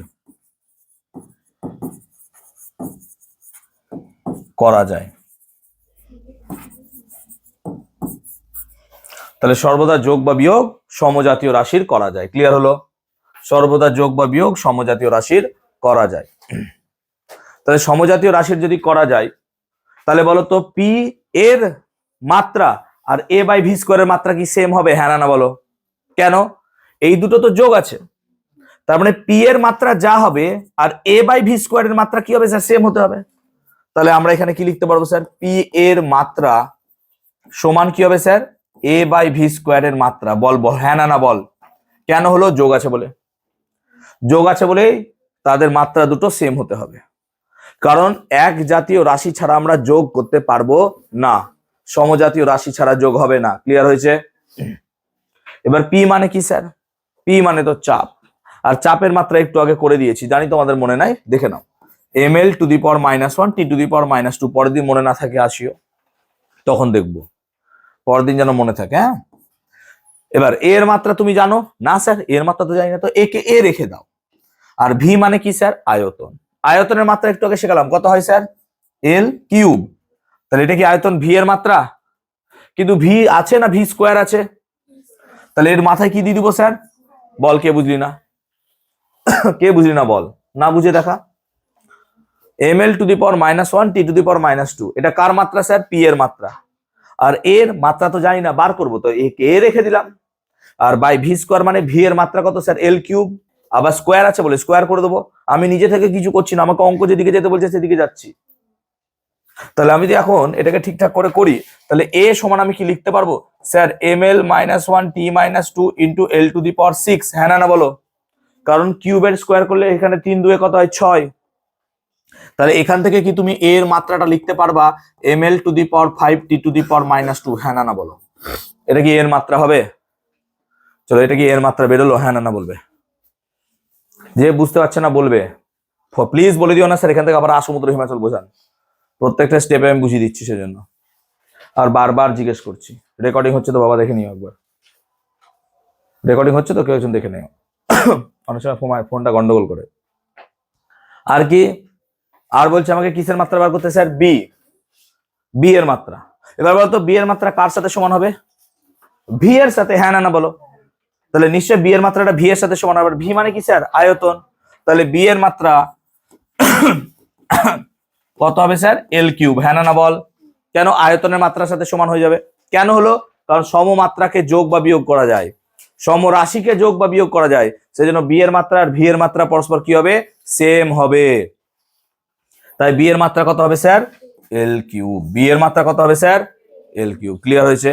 করা যায়। তাহলে সর্বদা যোগ বা বিয়োগ সমজাতীয় রাশির করা যায়, ক্লিয়ার হলো? সর্বদা যোগ বা বিয়োগ সমজাতীয় রাশির করা যায়। তাহলে সমজাতীয় রাশির যদি করা যায়, তাহলে বলো তো পি এর মাত্রা আর এ বাই ভি স্কোয়ারের মাত্রা কি সেম হবে, হ্যাঁ না বলো? কেন? এই দুটো তো যোগ আছে, তার মানে পি এর মাত্রা যা হবে আর এ বাই ভি স্কোয়ারের মাত্রা কি হবে স্যার, সেম হতে হবে। তাহলে আমরা এখানে কি লিখতে পারবো স্যার, পি এর মাত্রা সমান কি হবে স্যার, এ বাই ভি স্কোয়ারের মাত্রা। বল বল, হ্যাঁ না বল। কেন হলো? যোগ আছে বলে। যোগ আছে বলেই তাদের মাত্রা দুটো সেম হতে হবে, কারণ এক জাতীয় রাশি ছাড়া আমরা যোগ করতে পারবো না, সমজাতীয় রাশি ছাড়া যোগ হবে না, ক্লিয়ার হয়েছে? এবার পি মানে কি স্যার? পি মানে তো চাপ, আর চাপের মাত্রা একটু আগে করে দিয়েছি, জানি তোমাদের মনে নাই, দেখে নাও। ml to the power -1 T to the power -2, পরের দিন মনে না থাকে আসিও, তখন দেখবো, পরের দিন যেন মনে থাকে। হ্যাঁ, এবার এর মাত্রা তুমি জানো না স্যার? এর মাত্রা তো জানি না, তো একে এ রেখে দাও। আর ভি মানে কি স্যার? আয়তন। আয়তনের মাত্রা একটু আগে শেখালাম, কত হয় স্যার? এল কিউব। তাহলে এটা কি আয়তন ভি এর মাত্রা? কিন্তু ভি আছে না ভি স্কোয়ার আছে, তাহলে এর মাথায় কি দিয়ে দিব স্যার? বল, কে বুঝলি না? কে বুঝলি না বল, না বুঝে দেখা। ml to the power -1 T to the power -2, এটা কার মাত্রা স্যার? পি এর মাত্রা। আর এর মাত্রা তো জানি না, বার করবো, তো এ রেখে দিলাম। আর বাই ভি স্কোয়ার মানে ভি এর মাত্রা কত স্যার? এল কিউব। আবার স্কোয়ার আছে বলে স্কোয়ার করে দেবো, আমি নিজে থেকে কিছু করছি না, আমাকে অঙ্ক যেদিকে যেতে বলছে সেদিকে যাচ্ছি। তাহলে আমি যদি এখন এটাকে ঠিকঠাক করে করি, তাহলে এ সমান আমি কি লিখতে পারবো sir? ml -1 t -2 into L to the power 6, হ্যাঁ না বলো? কারণ কিউবের স্কোয়ার করলে এখানে 3 2 কত হয়? 6। তাহলে এখান থেকে কি তুমি এর মাত্রাটা লিখতে পারবা ml to the power 5 T to the power -2, হ্যাঁ না বলো? এটা কি এর মাত্রা হবে? চলো, এটা কি এর মাত্রা বেরোলো, হ্যাঁ না বলবে? যে বুঝতে পারছে না বলবে, প্লিজ বলে দিও না স্যার এখান থেকে আবার সমুদ্র হিমাচল বোঝান, প্রত্যেকটা স্টেপে আমি বুঝিয়ে দিচ্ছি সেজন্য, আর বারবার জিজ্ঞেস করছি। রেকর্ডিং হচ্ছে তো বাবা, দেখে নিও একবার, রেকর্ডিং হচ্ছে তো কেউ একজন দেখে নিও, অনেক সময় ফোনটা গন্ডগোল করে। আর কি, আর বলছে আমাকে কিসের মাত্রা বার করতে স্যার? বি, বি এর মাত্রা। এবার বলতো বি এর মাত্রা কার সাথে সমান হবে? ভি এর সাথে, হ্যাঁ না বলো? তাহলে নিশ্চয় বি এর মাত্রাটা ভি এর সাথে সমান হবে। ভি মানে কি স্যার? আয়তন। তাহলে বি এর মাত্রা কত হবে স্যার? এল কিউব, হ্যাঁ না বল? কেন? আয়তনের মাত্রার সাথে সমান হয়ে যাবে। কেন হলো? কারণ সমমাত্রাকে যোগ বা বিয়োগ করা যায়, সমরাশিকে যোগ বা বিয়োগ করা যায়, সেজন্য বি এর মাত্রা আর ভি এর মাত্রা পরস্পর কি হবে? সেম হবে। তাই বি এর মাত্রা কত হবে স্যার? এল কিউব। বি এর মাত্রা কত হবে স্যার? এল কিউব। ক্লিয়ার হয়েছে?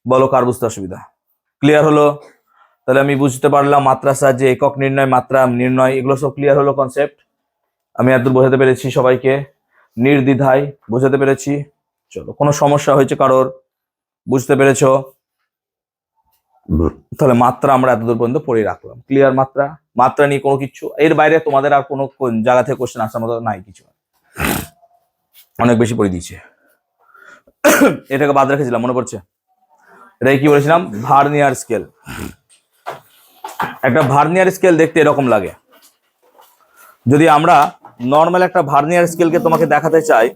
বলো কার বুঝতে অসুবিধা? ক্লিয়ার হলো? তাহলে আমি বুঝতে পারলাম মাত্রার সাহায্যে একক নির্ণয়, মাত্রা নির্ণয়, এগুলো সব ক্লিয়ার হলো কনসেপ্ট। আমি এতদূর বোঝাতে পেরেছি সবাইকে, নির্দ্বিধায় বোঝাতে পেরেছি। চলো, কোনো সমস্যা হয়েছে কারোর? বুঝতে পেরেছ? তাহলে মাত্রা আমরা এতদূর পর্যন্ত পড়ে রাখলাম, ক্লিয়ার? মাত্রা, মাত্রা নিয়ে কোনো কিছু এর বাইরে তোমাদের আর কোনো জায়গা থেকে কোশ্চেন আসার মতো নাই, কিছু অনেক বেশি পড়ে দিয়েছে। এটাকে বাদ রেখেছিলাম, মনে পড়ছে? এটাকে কি বলেছিলাম? Vernier scale. একটা ভার্নিয়ার স্কেল দেখতে এরকম লাগে। যদি আমরা নর্মাল একটা ভার্নিয়ার স্কেলকে তোমাকে দেখাতে চাই,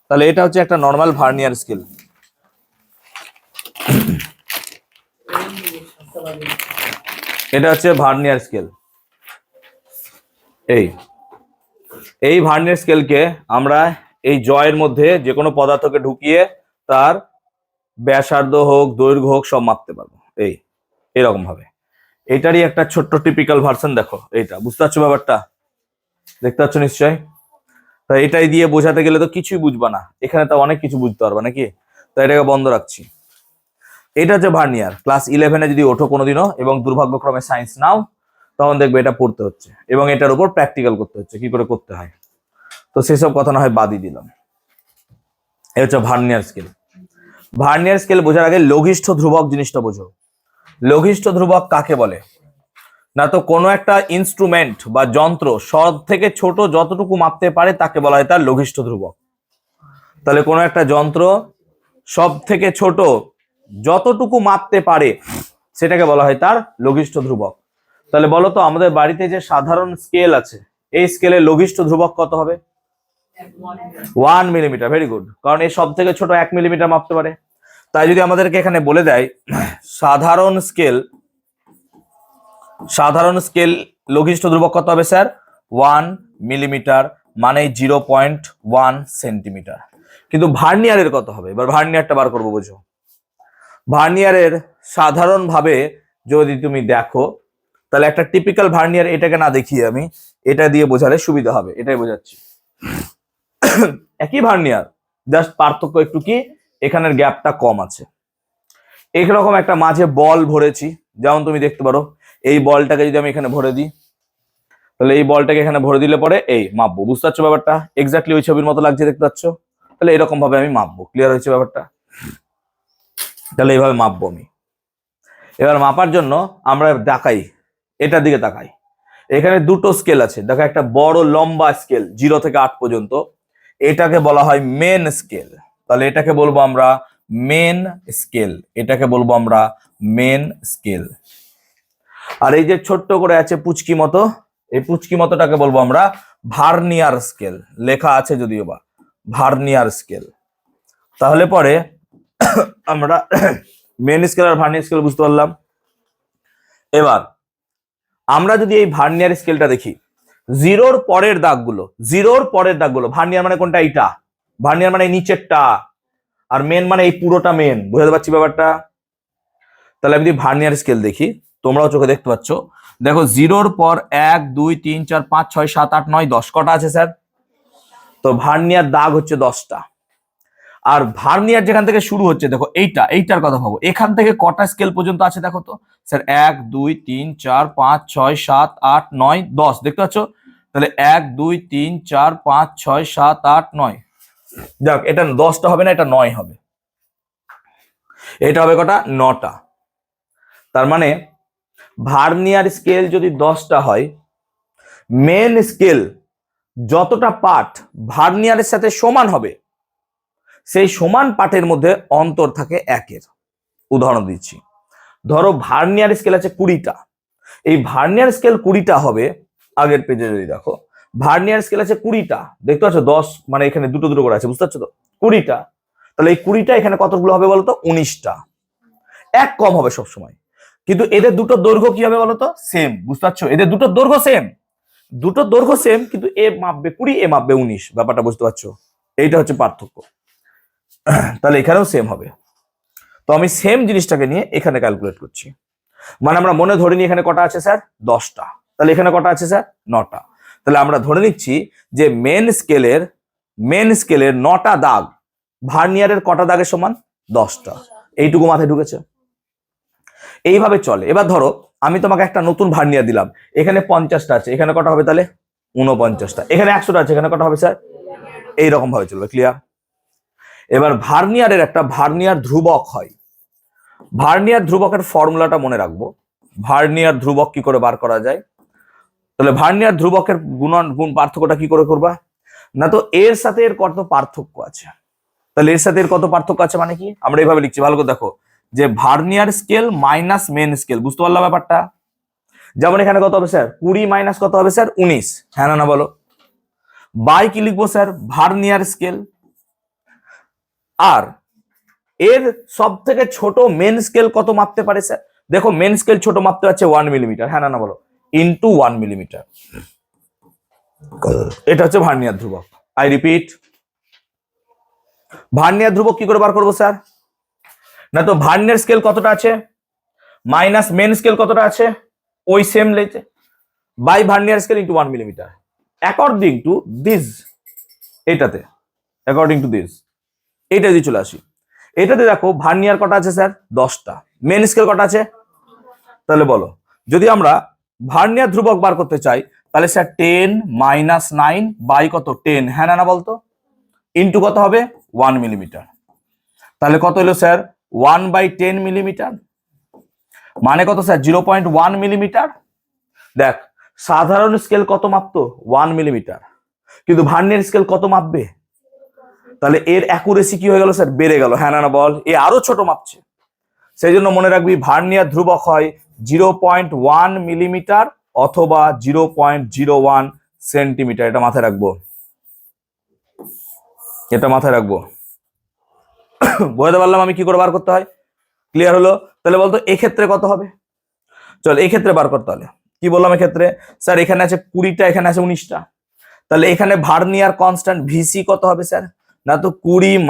তাহলে এটা হচ্ছে একটা নর্মাল ভার্নিয়ার স্কেল। এটা হচ্ছে ভার্নিয়ার স্কেল। এই ভার্নিয়ার স্কেলকে আমরা এই জয়ের মধ্যে যে কোনো পদার্থকে ঢুকিয়ে তার ব্যাসার্ধ হোক, দৈর্ঘ্য হোক, সব মাপতে পারবো। এরকম ভাবে এটারই একটা ছোট্ট টিপিক্যাল ভার্সন। দেখো, এইটা বুঝতে পারছো ব্যাপারটা? দেখতে পাচ্ছ নিশ্চয়? তা এটাই দিয়ে বোঝাতে গেলে তো কিছুই বুঝবা না, এখানে তো অনেক কিছু বুঝতে পারবা নাকি? তো এটাকে বন্ধ রাখছি। এটা হচ্ছে ভার্নিয়ার। ক্লাস 11-এ যদি ওঠো কোনোদিনও এবং দুর্ভাগ্যক্রমে সায়েন্স নাও, তখন দেখবে এটা পড়তে হচ্ছে এবং এটার উপর প্র্যাকটিক্যাল করতে হচ্ছে কি করে করতে হয়। তো সেসব কথা না হয় বাদই দিলাম। এটা হচ্ছে ভার্নিয়ার স্কেল। ভার্নিয়ার স্কেল বোঝার আগে লঘিষ্ঠ ধ্রুবক জিনিসটা বোঝো। লঘিষ্ঠ ধ্রুবক কাকে বলে? না তো কোনো একটা ইনস্ট্রুমেন্ট বা যন্ত্র সব থেকে ছোট যতটুকু মাপতে পারে তাকে বলা হয় তার লঘিষ্ঠ ধ্রুবক। তাহলে কোনো একটা যন্ত্র সব থেকে ছোট যতটুকু মাপতে পারে সেটাকে বলা হয় তার লঘিষ্ঠ ধ্রুবক। তাহলে বলো তো আমাদের বাড়িতে যে সাধারণ স্কেল আছে, এই স্কেলের লঘিষ্ঠ ধ্রুবক কত হবে? 1 মিলিমিটার। ভেরি গুড, কারণ এই সব থেকে ছোট 1 মিলিমিটার মাপতে পারে। তাই যদি আমাদেরকে এখানে বলে দেয় সাধারণ স্কেল লঘিষ্ঠ ধ্রুবক কত হবে স্যার? 1 মিলিমিটার, মানে 0.1 সেন্টিমিটার। কিন্তু ভার্নিয়ারের কত হবে? এবার ভার্নিয়ারটা বার করবো, বুঝো। ভার্নিয়ারের সাধারণভাবে যদি তুমি দেখো, তাহলে একটা টিপিক্যাল ভার্নিয়ার, এটাকে না দেখিয়ে আমি এটা দিয়ে বোঝালে সুবিধা হবে, এটাই বোঝাচ্ছি। একই ভার্নিয়ার, জাস্ট পার্থক্য একটু কি, এখানের গ্যাপটা কম আছে। এইরকম একটা মাঝে বল ভরেছি, যেমন তুমি দেখতে পারো এই বলটাকে যদি আমি এখানে ভরে দিই, তাহলে এই বলটাকে এখানে ভরে দিলে পরে এই মাপবো। বুঝতে পারছো ব্যাপারটা? এক্স্যাক্টলি ওই ছবির মতো লাগছে, দেখতে পাচ্ছ? তাহলে এরকম ভাবে আমি মাপবো। ক্লিয়ার হয়েছে ব্যাপারটা? তাহলে এইভাবে মাপবো আমি। এবার মাপার জন্য আমরা তাকাই, এটার দিকে তাকাই। এখানে দুটো স্কেল আছে, দেখো একটা বড় লম্বা স্কেল 0 থেকে 8 পর্যন্ত, এটাকে বলা হয় মেন স্কেল। তাহলে এটাকে বলবো আমরা মেন স্কেল, এটাকে বলবো আমরা মেন স্কেল। আর এই যে ছোট্ট করে আছে পুচকি মতো, এই পুচকি মতোটাকে বলবো আমরা ভার্নিয়ার স্কেল। লেখা আছে যদিও বা ভার্নিয়ার স্কেল। তাহলে পরে আমরা মেন স্কেল আর ভার্নিয়ার স্কেল বুঝতে পারলাম। এবার আমরা যদি এই ভার্নিয়ার স্কেলটা দেখি, জিরোর পরের দাগগুলো, ভার্নিয়ার মানে কোনটা? এইটা ভার্নিয়ার মানে নিচেরটা, আর মেন মানে এই পুরোটা মেন। বুঝতে পারছি ব্যাপারটা? তাহলে আমি যদি ভার্নিয়ার স্কেল দেখি, তোমরাও চোখে দেখতে পাচ্ছ, দেখো 0-র পর 1 2 3 4 5 6 7 8 9 10 কটা আছে স্যার? তো ভার্নিয়ার দাগ হচ্ছে 10টা। আর ভার্নিয়ার যেখান থেকে শুরু হচ্ছে, দেখো এইটার কথা ভাবো, এখান থেকে কটা স্কেল পর্যন্ত আছে দেখো তো স্যার? 1 2 3 4 5 6 7 8 9 10, দেখতে পাচ্ছ? তাহলে 1 2 3 4 5 6 7 8 9, যাক এটা 10টা হবে না, এটা 9 হবে। এটা হবে কটা? 9টা। তার মানে ভার্নিয়ার স্কেল যদি 10টা হয়, মেন স্কেল যতটা পার্ট ভার্নিয়ারের সাথে সমান হবে, সেই সমান পার্টের মধ্যে অন্তর থাকে 1-এর। উদাহরণ দিচ্ছি, ধরো ভার্নিয়ার স্কেল আছে 20টা, এই ভার্নিয়ার স্কেল 20টা হবে। আগের পেজে যদি দেখো, ভার্নিয়ার স্কেল আছে 20টা, দেখতে পাচ্ছ? 10 মানে এখানে দুটো দুটো করে আছে, বুঝতে পারছো তো? 20টা। তাহলে এই 20টা এখানে কতগুলো হবে বলতো? 19টা। এক কম হবে সবসময়, কিন্তু এদের দুটো দৈর্ঘ্য কি হবে বলতো? সেম। বুঝতে পারছো? এদের দুটো দৈর্ঘ্য সেম, কিন্তু এ মাপবে 20, এ মাপবে 19। ব্যাপারটা বুঝতে পারছো? এইটা হচ্ছে পার্থক্য। তাহলে এখানেও সেম হবে। তো আমি সেম জিনিসটাকে নিয়ে এখানে ক্যালকুলেট করছি, মানে আমরা মনে ধরে নিই এখানে কটা আছে স্যার? 10টা। তাহলে এখানে কটা আছে স্যার? 9টা। তাহলে আমরা ধরে নিচ্ছি যে মেন স্কেলের 9টা দাগ ভার্নিয়ারের কটা দাগের সমান? 10টা। এইটুকু মাথায় ঢুকেছে? এইভাবে চলে। এবার ধরো আমি তোমাকে একটা নতুন ভার্নিয়ার দিলাম, এখানে 50টা আছে, এখানে কটা হবে তাহলে? 49টা। এখানে 100টা আছে, এখানে কটা হবে স্যার? এইরকম ভাবে চলবে। ক্লিয়ার? এবার ভার্নিয়ারের একটা ভার্নিয়ার ধ্রুবক হয়। ভার্নিয়ার ধ্রুবকের ফর্মুলাটা মনে রাখবো। ভার্নিয়ার ধ্রুবক কি করে বার করা যায়? তাহলে ভার্নিয়ার ধ্রুবকের গুণ পার্থক্যটা কি করে করবা? না তো এর সাথে এর কত পার্থক্য আছে। তাহলে এর সাথে এর কত পার্থক্য আছে মানে কি? আমরা এইভাবে লিখছি, ভালো করে দেখো, যে vernier scale minus main scale. বুঝতে পারলাম ব্যাপারটা? যেমন এখানে কত হবে স্যার? 20 মাইনাস কত হবে স্যার? 19। হ্যাঁ না বলো? বাই কি লিখবো স্যার? Vernier scale. আর এর সব থেকে ছোট মেন স্কেল কত মাপতে পারে স্যার? দেখো মেন স্কেল ছোট মাপতে পারছে 1 মিলিমিটার। হ্যাঁ না বলো? Into 1 millimetre. এটা হচ্ছে ভার্নিয়ার ধ্রুবক। আই রিপিট, ভার্নিয়ার ধ্রুবক কি করে বার করবো স্যার? না তো ভার্নিয়ার স্কেল কতটা আছে মাইনাস মেন স্কেল কতটা আছে, ওই সেম লেছে, by vernier scale into 1 millimetre according to this. এটাতে অ্যাকর্ডিং টু দিস, এইটা যদি চলে আসি, এটাতে দেখো ভার্নিয়ার কটা আছে স্যার? 10টা। মেন স্কেল কটা আছে? তাহলে বলো, যদি আমরা ভার্নিয়ার ধ্রুবক বার করতে চাই তাহলে স্যার 10 - 9 বাই কত 10, হ্যাঁ না বলতো, ইন্টু কত হবে 1 মিলিমিটার। তাহলে কত হলো স্যার? 1/10 মিলিমিটার, মানে কত স্যার? 0.1 মিলিমিটার। দেখ, সাধারণ স্কেল কত মাপতো? 1 মিলিমিটার, কিন্তু ভার্নিয়ার স্কেল কত মাপবে? তাহলে এর অ্যাকুরেসি কি হয়ে গেল স্যার? বেড়ে গেল, হ্যাঁ না বল? এ আরো ছোট মাপছে। সেই জন্য মনে রাখবি ভার্নিয়ার ধ্রুবক হয় 0.1 মিলিমিটার অথবা 0.01 সেন্টিমিটার। এটা মাথায় রাখবো, এটা মাথায় রাখবো। বুঝতে পারলাম আমি কি করে বার করতে হয়? ক্লিয়ার হলো? তাহলে বলতো এক্ষেত্রে কত হবে? চল এই ক্ষেত্রে বার করতে হলে কি বললাম? এক্ষেত্রে স্যার এখানে আছে 20টা, এখানে আছে 19টা। তাহলে এখানে ভার্নিয়ার কনস্ট্যান্ট ভিসি কত হবে স্যার? না তো 20 -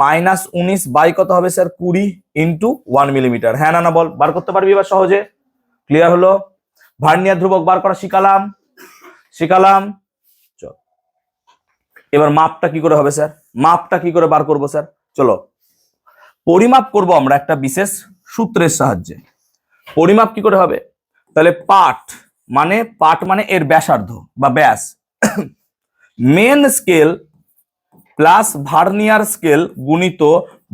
19 বাই কত হবে স্যার? 20 ইন্টু 1 মিলিমিটার, হ্যাঁ না বল? বার করতে পারবি এবার সহজে? ক্লিয়ার হলো? ভার্নিয়ার ধ্রুবক বার করা শিখালাম, শিখালাম। চল এবার মাপটা কি করে হবে স্যার? মাপটা কি করে বার করবো স্যার? চলো পরিমাপ করব আমরা একটা বিশেষ সূত্রের সাহায্যে। পরিমাপ কি করে হবে? তাহলে পাঠ মানে এর ব্যাসার্ধ বা ব্যাস, main scale plus vernier scale গুণিত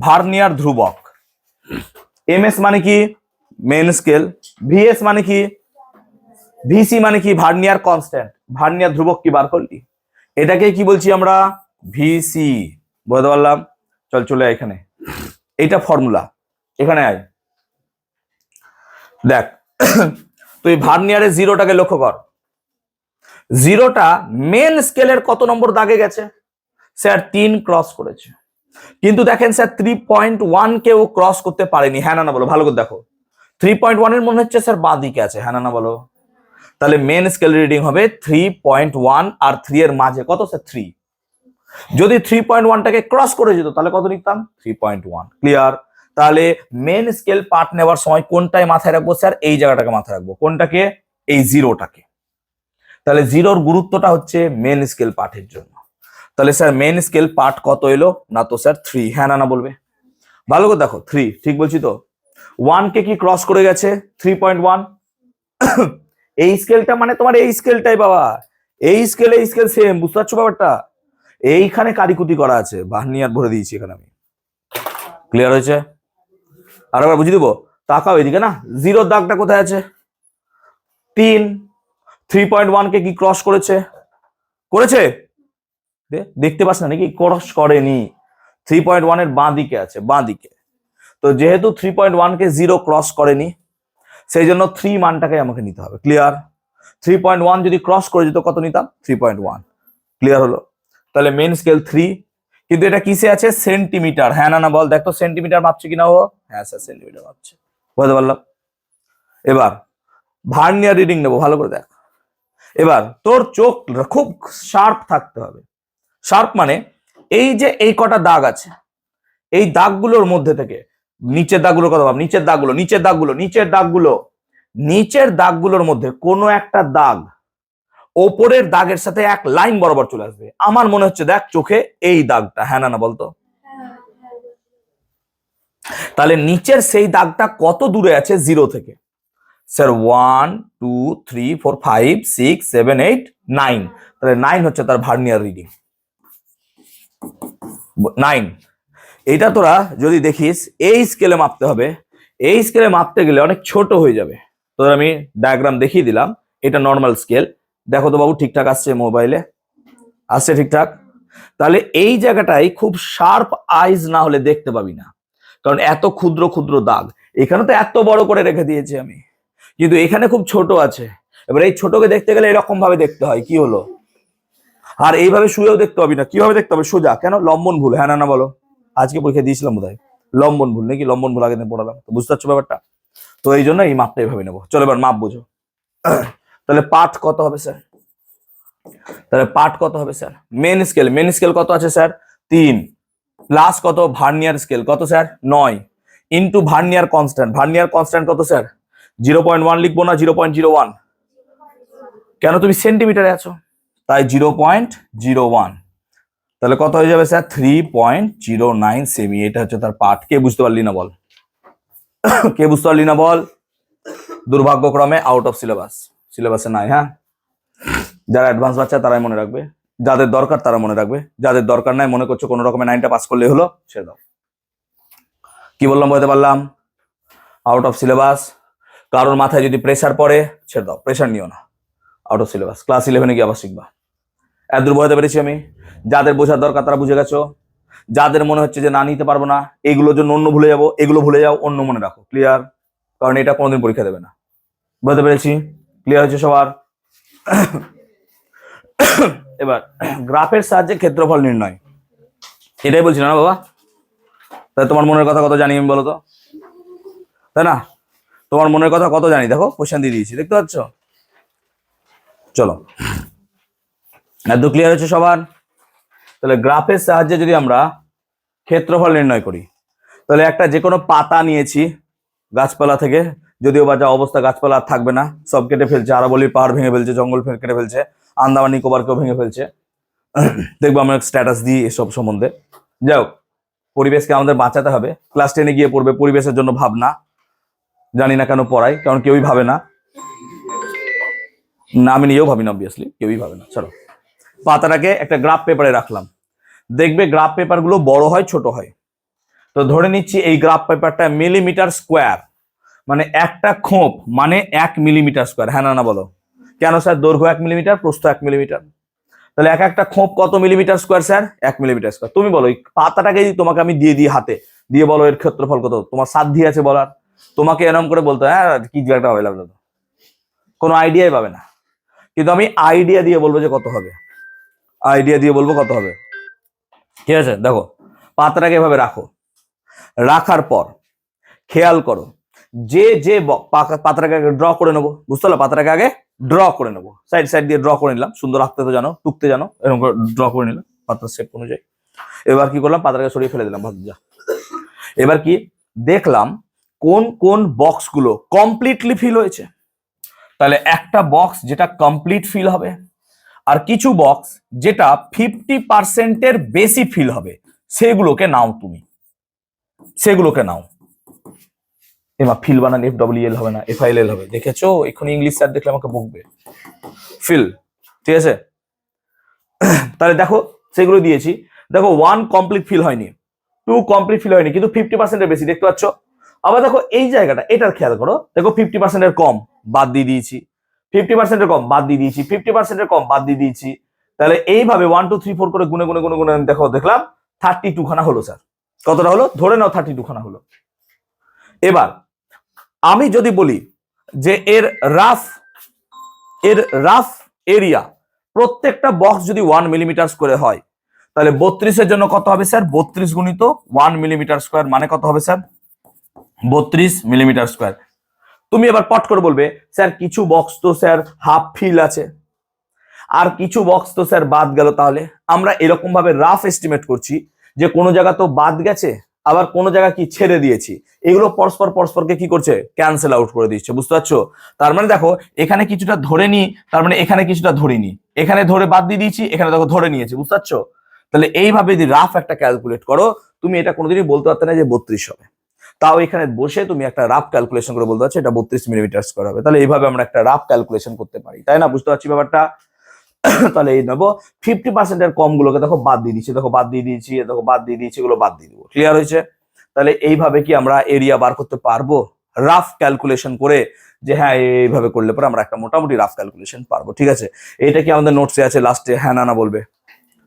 ভার্নিয়ার ধ্রুবক। এমএস মানে কি? Main scale. ভিএস মানে কি? ভিসি মানে কি? Vernier constant. ভার্নিয়ার ধ্রুবক কি বার করলি? এটাকে কি বলছি আমরা? ভিসি। বুঝতে পারলাম? চল চলে আয় এখানে, এইটা ফর্মুলা, এখানে আয়। দেখ, তুই ভার্নিয়ারের জিরোটাকে লক্ষ্য কর। জিরোটা মেন স্কেলের কত নম্বর দাগে গেছে? স্যার 3 ক্রস করেছে। কিন্তু দেখেন স্যার 3.1 কেও ক্রস করতে পারেনি, হ্যাঁ না বলো? ভালো করে দেখো, 3.1 এর মনে হচ্ছে স্যার বাঁ দিকে আছে, হ্যাঁ না বলো? তাহলে মেন স্কেল রিডিং হবে 3.1 আর 3 এর মাঝে কত স্যার? 3। যদি 3.1টাকে ক্রস করে যেত তাহলে কত লিখতাম? 3.1। ক্লিয়ার? তাহলে মেন স্কেল পার্ট নেওয়ার সময় কোনটাই মাথায় রাখবো স্যার? এই জায়গাটাকে মাথায় রাখবো। কোনটাকে? এই জিরোটাকে। তাহলে জিরোর গুরুত্বটা হচ্ছে মেন স্কেল পার্টের জন্য। তাহলে স্যার মেন স্কেল পার্ট কত এলো? না তো স্যার 3, হ্যাঁ না বলবে? ভালো করে দেখো, 3 ঠিক বলছি তো? 1 কে কি ক্রস করে গেছে? 3.1। এই স্কেলটা মানে তোমার এই স্কেলটাই বাবা, এই স্কেল সেম, বুঝতে পারছো ব্যাপারটা? এইখানে কারিকুতি করা আছে, ভার্নিয়ার ভরে দিয়েছি এখানে আমি। ক্লিয়ার হয়েছে? আর একবার বুঝিয়ে দেবো, তাকাও এদিকে না, জিরোর দাগটা কোথায় আছে? 3। 3.1 কে কি ক্রস করেছে? করেছে? দেখতে পাচ্ছ না নাকি? ক্রস করেনি। 3.1 এর বাঁ দিকে আছে, বাঁ দিকে। তো যেহেতু 3.1 কে জিরো ক্রস করেনি, সেই জন্য 3 মানটাকে আমাকে নিতে হবে। ক্লিয়ার? 3.1 যদি ক্রস করে যেত কত নিতাম? 3.1। ক্লিয়ার হলো? তাহলে মেন স্কেল 3, কিন্তু এটা কিসে আছে? সেন্টিমিটার, হ্যাঁ না বল? দেখো সেন্টিমিটার মাপছে কিনা ও? হ্যাঁ স্যার সেন্টিমিটার মাপছে। বুঝতে পারলাম? এবার ভার্নিয়ার রিডিং নেবো, ভালো করে দেখ। এবার তোর চোখ খুব শার্প থাকতে হবে। শার্প মানে এই যে এই কটা দাগ আছে, এই দাগগুলোর মধ্যে থেকে নিচের দাগগুলোর কথা ভাব, নিচের দাগগুলোর মধ্যে কোনো একটা দাগ ওপরের দাগের সাথে এক লাইন বরাবর চলে আসবে। আমার মনে হচ্ছে দেখ চোখে এই দাগটা, হ্যাঁ না বলতো? তাহলে নিচের সেই দাগটা কত দূরে আছে জিরো থেকে? স্যার 1 2 3 4 5 6 7 8 9। তাহলে 9 হচ্ছে তার ভার্নিয়ার রিডিং। 9। এটা তোরা যদি দেখিস এই স্কেলে মাপতে হবে, এই স্কেলে মাপতে গেলে অনেক ছোট হয়ে যাবে। তোদের আমি ডায়াগ্রাম দেখিয়ে দিলাম, এটা নর্মাল স্কেল। দেখো তো বাবু ঠিকঠাক আসছে? মোবাইলে আসছে ঠিকঠাক? তাহলে এই জায়গাটাই খুব শার্প আইজ না হলে দেখতে পাবি না, কারণ এত ক্ষুদ্র ক্ষুদ্র দাগ। এখানে তো এত বড় করে রেখে দিয়েছি আমি, কিন্তু এখানে খুব ছোট আছে। এবার এই ছোটকে দেখতে গেলে এরকম ভাবে দেখতে হয়, কি হলো? আর এইভাবে শুয়েও দেখতে পাবি না, কিভাবে দেখতে হবে? সোজা। কেন? লম্বন ভুল, হ্যাঁ না বলো? আজকে পরীক্ষা দিয়েছিলাম বোধহয়, লম্বন ভুল নাকি? লম্বন ভুল আগের দিন পড়ালাম, তো বুঝতে পারছো ব্যাপারটা? তো এই জন্য এই মাপটা এইভাবে নেবো। চলো এবার মাপ বুঝো। তাহলে পাঠ কত হবে স্যার? তাহলে পাঠ কত হবে স্যার? মেন স্কেল কত আছে স্যার? 3 প্লাস কত? ভার্নিয়ার স্কেল কত স্যার? 9 ইন্টু ভার্নিয়ার কনস্ট্যান্ট কত স্যার? 0.1 লিখবো না 0.01? কেন? তুমি সেন্টিমিটারে আছো, তাই 0.01। তাহলে কত হয়ে যাবে স্যার 3.09 সেমি। এটা হচ্ছে তার পার্ট। কে বুঝতে পারলি না বল? কে বুঝতে পারলি না বল? দুর্ভাগ্যক্রমে আউট অফ সিলেবাসে নাই। হ্যাঁ, যারা অ্যাডভান্স বাচ্চা তারাই মনে রাখবে, যাদের দরকার তারা মনে রাখবে, যাদের দরকার নাই মনে করছো কোনো রকমের 9টা পাস করলে হলো, ছেড়ে দাও। কি বললাম বলতে পারলাম? Out of syllabus. কারোর মাথায় যদি প্রেসার পড়ে ছেড়ে দাও, প্রেসার নিও না, আউট অফ সিলেবাস। ক্লাস 11 গিয়ে আবার শিখবা। এত দূর বোঝাতে পেরেছি আমি? যাদের বোঝার দরকার তারা বুঝে গেছো। যাদের মনে হচ্ছে যে না নিতে পারবো না, এগুলোর জন্য অন্য ভুলে যাবো, এগুলো ভুলে যাও, অন্য মনে রাখো। ক্লিয়ার? কারণ এটা কোনোদিন পরীক্ষা দেবে না। বুঝতে পেরেছি? ক্লিয়ার হচ্ছে সবার? এবার গ্রাফের সাহায্যে ক্ষেত্রফল নির্ণয়, এটাই বলছিল না বাবা? তাই তোমার মনের কথা কত জানি আমি, বলো তো? তাই না? তোমার মনের কথা কত জানি, দেখো কোশ্চেন দিয়ে দিয়েছি, দেখতে পাচ্ছ? চলো, এত ক্লিয়ার হচ্ছে সবার? তাহলে গ্রাফের সাহায্যে যদি আমরা ক্ষেত্রফল নির্ণয় করি, তাহলে একটা যে কোনো পাতা নিয়েছি গাছপালা থেকে, যদিও বা যা অবস্থা গাছপালা আর থাকবে না, সব কেটে ফেলছে, আরাবলির পাহাড় ভেঙে ফেলছে, জঙ্গল কেটে ফেলছে, আন্দামান নিকোবরকেও ভেঙে ফেলছে। দেখবো আমরা স্ট্যাটাস দিই এসব সম্বন্ধে। যাই হোক, পরিবেশকে আমাদের বাঁচাতে হবে। ক্লাস 10-এ গিয়ে পড়বে পরিবেশের জন্য ভাবনা, জানি না কেন পড়াই, কারণ কেউই ভাবে না। না, আমি নিজেও ভাবি না, অবভিয়াসলি কেউই ভাবে না। চলো, পাতাটাকে একটা গ্রাফ পেপারে রাখলাম। দেখবে গ্রাফ পেপারগুলো বড় হয় ছোট হয়। তো ধরে নিচ্ছি এই গ্রাফ পেপারটা মিলিমিটার স্কোয়ার, মানে একটা খোপ মানে 1 মিলিমিটার স্কোয়ার। হ্যাঁ না বলো? কেন স্যার? দৈর্ঘ্য 1 মিলিমিটার, প্রস্থ 1 মিলিমিটার, তাহলে এক একটা খোপ কত millimetre square sir? 1 millimetre square. তুমি বলো, এই পাতাটাকে যদি তোমাকে আমি দিয়ে দিই হাতে, দিয়ে বলো এর ক্ষেত্রফল কত, তোমার সাধ্য আছে বলার? তোমাকে এরকম করে বলতে হ্যাঁ কি একটা হবে, লাগলো তো, কোনো আইডিয়াই পাবে না। কিন্তু আমি আইডিয়া দিয়ে বলবো যে কত হবে, আইডিয়া দিয়ে বলবো কত হবে। ঠিক আছে? দেখো, পাতাটাকে এভাবে রাখো, রাখার পর খেয়াল করো যে যে পাতাটাকে আগে ড্র করে নেবো। বুঝতে পারলো? পাতাটাকে আগে ড্র করে নেবো, সাইড সাইড দিয়ে ড্র করে নিলাম, সুন্দর আঁকতে তো জানো, টুকতে জানো, এরকম করে ড্র করে নিলাম পাতার শেপ অনুযায়ী। এবার কি করলাম? পাতাটাকে সরিয়ে ফেলে দিলাম, ভাবজা। এবার কি দেখলাম? কোন কোন বক্সগুলো কমপ্লিটলি ফিল হয়েছে। তাহলে একটা বক্স যেটা কমপ্লিট ফিল হবে, আর কিছু বক্স যেটা 50%-এর বেশি ফিল হবে, সেগুলোকে নাও তুমি, সেগুলোকে নাও। এবার ফিল বানান FWL হবে না, FIL হবে। দেখেছো? এখন ইংলিশ স্যার দেখলে আমাকে বকবে। ফিল, ঠিক আছে? তাহলে দেখো সেগুলো দিয়েছি। দেখো 1 কমপ্লিট ফিল হয়নি, 2 কমপ্লিট ফিল হয়নি, কিন্তু 50%-এর বেশি, দেখতে পাচ্ছ? আবার দেখো এই জায়গাটা, এটার খেয়াল করো, দেখো 50%-এর কম, বাদ দিয়ে দিয়েছি, 50%-এর কম, বাদ দিয়ে দিয়েছি, 50%-এর কম, বাদ দিয়ে দিয়েছি। তাহলে এইভাবে 1 2 3 4 করে গুনে গুনে গুনে গুনে দেখো, দেখলাম 32 খানা হলো স্যার। কতটা হলো? ধরে নাও 32 খানা হলো। এবার আমি যদি বলি যে এর রাফ এরিয়া প্রত্যেকটা বক্স যদি 1 মিলিমিটার করে হয়, তাহলে 32-এর জন্য কত হবে স্যার? 32 গুণিত 1 মিলিমিটার স্কোয়ার মানে কত হবে স্যার? 32 millimetre square. তুমি এবার পট করে বলবে স্যার কিছু বক্স তো স্যার হাফ ফিল আছে, আর কিছু বক্স তো স্যার বাদ গেল। তাহলে আমরা এরকম ভাবে রাফ এস্টিমেট করছি যে কোনো জায়গা তো বাদ গেছে, আবার কোনো জায়গা কি ছেড়ে দিয়েছি, এগুলো পরস্পরকে কি করছে? ক্যান্সেল আউট করে দিচ্ছে। বুঝতে পারছো? তার মানে দেখো এখানে কিছুটা ধরে নি, তার মানে এখানে কিছুটা ধরিনি, এখানে ধরে বাদ দিয়ে দিয়েছি, এখানে দেখো ধরে নিয়েছি। বুঝতে পারছো? তাহলে এইভাবে যদি রাফ একটা ক্যালকুলেট করো, তুমি এটা কোনোদিনই বলতে পারতে না যে 32 হবে। তাও এখানে বসে তুমি একটা রাফ ক্যালকুলেশন করে বলতে পারছো এটা 32 মিলিমিটার স্কোয়ার হবে। তাহলে এইভাবে আমরা একটা রাফ ক্যালকুলেশন করতে পারি, তাই না? বুঝতে পারছি ব্যাপারটা? তাহলে এই নেবো 50%-এর কম গুলোকে দেখো বাদ দিয়ে দিচ্ছি, দেখো বাদ দিয়ে দিয়েছি, দেখো বাদ দিয়ে দিয়েছি, এগুলো বাদ দিয়ে দিবো। ক্লিয়ার হয়েছে? তাহলে এইভাবে কি আমরা এরিয়া বার করতে পারবো রাফ ক্যালকুলেশন করে, যে হ্যাঁ এইভাবে করলে পরে আমরা একটা মোটামুটি রাফ ক্যালকুলেশন পারবো। ঠিক আছে? এটা কি আমাদের নোটসে আছে, লাস্টে হ্যাঁ না বলবে।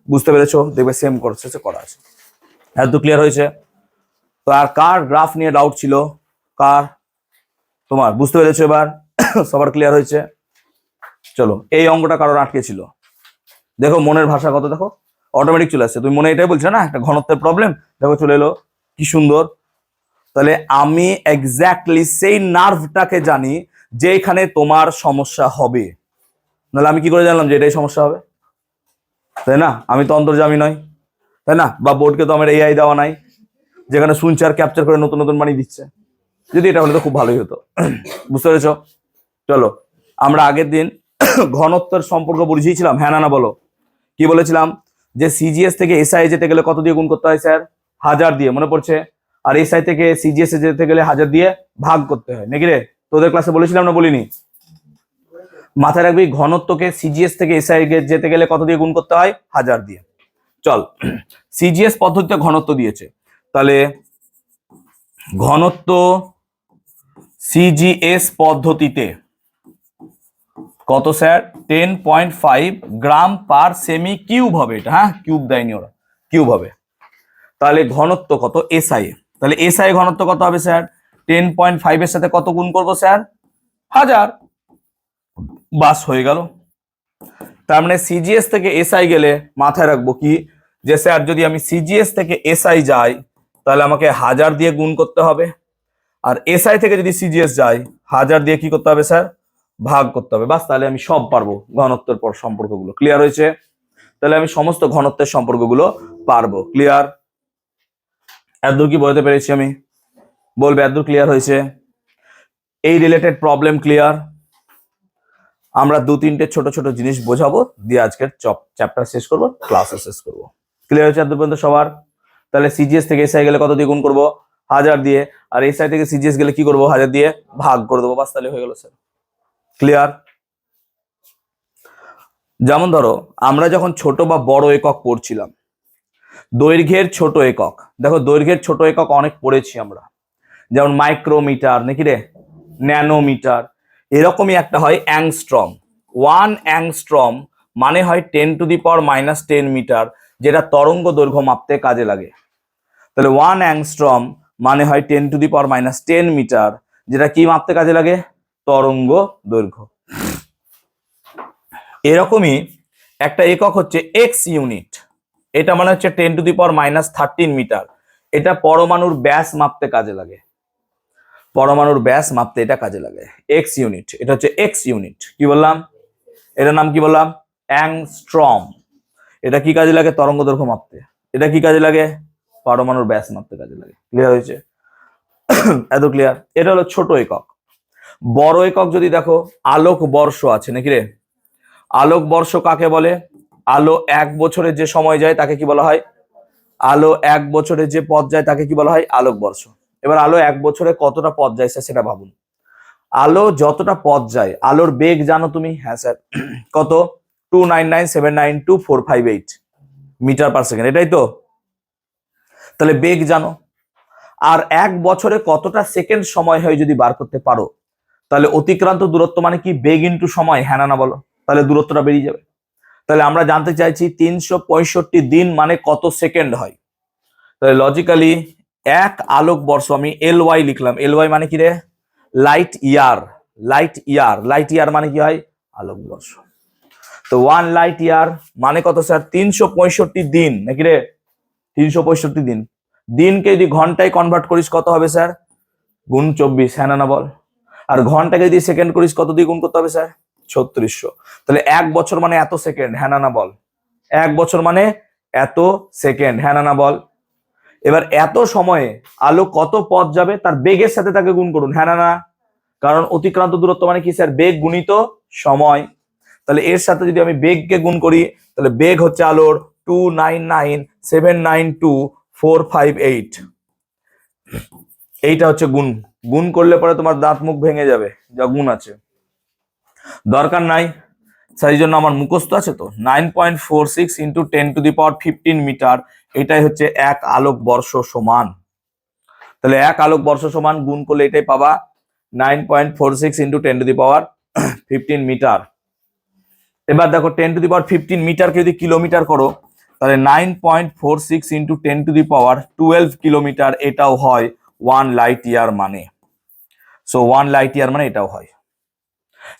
বুঝতে পেরেছো? দেখবে সেম করছে করা আছে। হ্যাঁ, তো ক্লিয়ার হয়েছে? তো আর কার গ্রাফ নিয়ে ডাউট ছিল? কার? তোমার। বুঝতে পেরেছো এবার? সবার ক্লিয়ার হয়েছে? চলো, এই অঙ্কটা কারোর আটকে ছিল, দেখো মনের ভাষা কত, দেখো অটোমেটিক চলে আসছে। তুমি মনে এটাই বলছো না একটা ঘনত্বের প্রবলেম, দেখো চলে এলো, কি সুন্দর। তাহলে আমি এক্স্যাক্টলি সেই নার্ভটাকে জানি যে এখানে তোমার সমস্যা হবে, নাহলে আমি কি করে জানলাম যে এটাই সমস্যা হবে? তাই না? আমি তো অন্তর্যামী নয়, তাই না? বা বোর্ডকে তো আমার AI দেওয়া নাই যেখানে শুনছে আর ক্যাপচার করে নতুন নতুন বানিয়ে দিচ্ছে। যদি এটা হলে তো খুব ভালোই হতো। বুঝতে পেরেছো? চলো, আমরা আগের দিন ঘনত্বের সম্পর্ক বুঝিয়েছিলাম, হ্যাঁ না বলো? কি বলেছিলাম? যে সিজিএস থেকে এসআই যেতে গেলে কত দিয়ে গুণ করতে হয় স্যার? 1000 দিয়ে, মনে পড়ছে? আর এসআই থেকে সিজিএস এ যেতে গেলে 1000 দিয়ে ভাগ করতে হয় নাকি রে? তোদের ক্লাসে বলেছিলাম না বলিনি? মাথায় রাখবি ঘনত্বকে সিজিএস থেকে এসআই যেতে গেলে কত দিয়ে গুণ করতে হয়? 1000 দিয়ে। চল, সিজিএস পদ্ধতিতে ঘনত্ব দিয়েছে, তাহলে ঘনত্ব সিজিএস পদ্ধতিতে কত স্যার? 10.5 গ্রাম পার সেমি কিউব হবে এটা। হ্যাঁ, কিউব দেয়নি ওরা, কিউব হবে। তাহলে ঘনত্ব কত? এসআই। তাহলে এসআই ঘনত্ব কত হবে স্যার? 10.5 এর সাথে কত গুণ করবো স্যার? 1000। বাস হয়ে গেল। তার মানে সিজিএস থেকে এসআই গেলে মাথায় রাখবো কি, যে স্যার যদি আমি সিজিএস থেকে এসআই যাই তাহলে আমাকে 1000 দিয়ে গুণ করতে হবে, আর এসআই থেকে যদি সিজিএস যাই 1000 দিয়ে কি করতে হবে স্যার? ভাগ করতে হবে। বাস, তাহলে আমি সব পারবো ঘনত্বের পর সম্পর্কগুলো। ক্লিয়ার হয়েছে? তাহলে আমি সমস্ত ঘনত্বের সম্পর্কগুলো পারবো। ক্লিয়ার? এতদূর কি বলতে পেরেছি আমি? বলবে এতদূর ক্লিয়ার হয়েছে? এই রিলেটেড প্রবলেম ক্লিয়ার? আমরা 2-3টে ছোট ছোট জিনিস বোঝাবো, দিয়ে আজকের চ্যাপ্টার শেষ করবো, ক্লাসে শেষ করবো। ক্লিয়ার হয়েছে এতদূর পর্যন্ত সবার? তাহলে সিজিএস থেকে এসআই গেলে কত দিয়ে গুণ করবো? 1000 দিয়ে। আর এসআই থেকে সিজিএস গেলে কি করবো? 1000 দিয়ে ভাগ করে দেবো। বাস, তাহলে হয়ে গেল স্যার। ক্লিয়ার? যেমন ধরো আমরা যখন ছোট বা বড় একক পড়ছিলাম, দৈর্ঘ্যের ছোট একক, দেখো দৈর্ঘ্যের ছোট একক অনেক পড়েছি আমরা, যেমন মাইক্রোমিটার নাকি রে, ন্যানোমিটার, এরকমই একটা হয় অ্যাংস্ট্রম। 1 অ্যাংস্ট্রম মানে হয় 10⁻⁻10 মিটার, যেটা তরঙ্গ দৈর্ঘ্য মাপতে কাজে লাগে। তাহলে 1 অ্যাংস্ট্রম মানে হয় 10⁻10 মিটার, যেটা কি মাপতে কাজে লাগে? তরঙ্গ দৈর্ঘ্য। এরকমই একটা একক হচ্ছে এক্স ইউনিট, এটা মানে হচ্ছে 10⁻13 মিটার, এটা পরমাণুর ব্যাস মাপতে কাজে লাগে। পরমাণুর ব্যাস মাপতে এটা কাজে লাগে। এক্স ইউনিট, এটা হচ্ছে এক্স ইউনিট। কি বললাম? এটার নাম কি বললাম? অ্যাংস্ট্রম। এটা কি কাজে লাগে? তরঙ্গ দৈর্ঘ্য মাপতে। এটা কি কাজে লাগে? পরমাণুর ব্যাস মাপতে কাজে লাগে। ক্লিয়ার হয়েছে? এত ক্লিয়ার? এটা হলো ছোট একক। বড় একক যদি দেখো, আলোক বর্ষ আছে নাকি রে? আলোক বর্ষ কাকে বলে? আলো 1 বছরের যে সময় যায় তাকে কি বলা হয়? আলো 1 বছরের যে পথ যায় তাকে কি বলা হয়? আলোক বর্ষ। এবার আলো 1 বছরে কতটা পথ যায় স্যার সেটা ভাবুন। আলো যতটা পথ যায়, আলোর বেগ জানো তুমি? হ্যাঁ স্যার, কত? 299792458 মিটার পার সেকেন্ড, এটাই তো? তাহলে বেগ জানো। আর 1 বছরে কতটা সেকেন্ড সময় হয় যদি বার করতে পারো, তাহলে অতিক্রান্ত দূরত্ব মানে কি? বেগ ইন্টু সময়, হ্যাঁ না বলো? তাহলে দূরত্বটা বেরিয়ে যাবে। তাহলে আমরা জানতে চাইছি 365 দিন মানে কত সেকেন্ড হয়। তাহলে লজিক্যালি 1 আলোক বর্ষ, আমি LY লিখলাম। LY মানে কি রে? Light year. Light year, light year মানে কি হয়? আলোক বর্ষ। তো 1 লাইট ইয়ার মানে কত স্যার? 365 দিন নাকি রে? 365 দিন। দিনকে যদি ঘন্টায় কনভার্ট করিস কত হবে স্যার? গুণ 24, হ্যাঁ না বল? আর ঘন্টাকে যদি সেকেন্ড করিস কত দিয়ে গুণ করতে হবে স্যার? 3600। তাহলে 1 বছর মানে এত সেকেন্ড, হ্যাঁ না বল? 1 বছর মানে এত সেকেন্ড, হ্যাঁ না বল? এবার এত সময়ে আলো কত পথ যাবে তার বেগের সাথে তাকে গুণ করুন, হ্যাঁ না? কারণ অতিক্রান্ত দূরত্ব মানে কি স্যার? বেগ গুণিত সময়। তাহলে এর সাথে যদি আমি বেগকে গুণ করি, তাহলে বেগ হচ্ছে আলোর 299792458। এইটা হচ্ছে গুণ। গুণ করলে পরে তোমার দাঁত মুখ ভেঙে যাবে, যা গুণ আছে। দরকার নাই, সেই জন্য আমার মুখস্থ আছে তো। 9.46 × 10⁻15 মিটার, এটাই হচ্ছে 1 আলোক বর্ষ সমান। তাহলে 1 আলোক বর্ষ সমান গুণ করলে এটাই পাবা 9.46 × 10⁻15 মিটার। এবার দেখো 10⁻15 মিটারকে যদি কিলোমিটার করো, তাহলে 9.46 × 10⁻12 কিলোমিটার, এটাও হয় 1 লাইট ইয়ার মানে। সো 1 লাইট ইয়ার মানে এটাও হয়।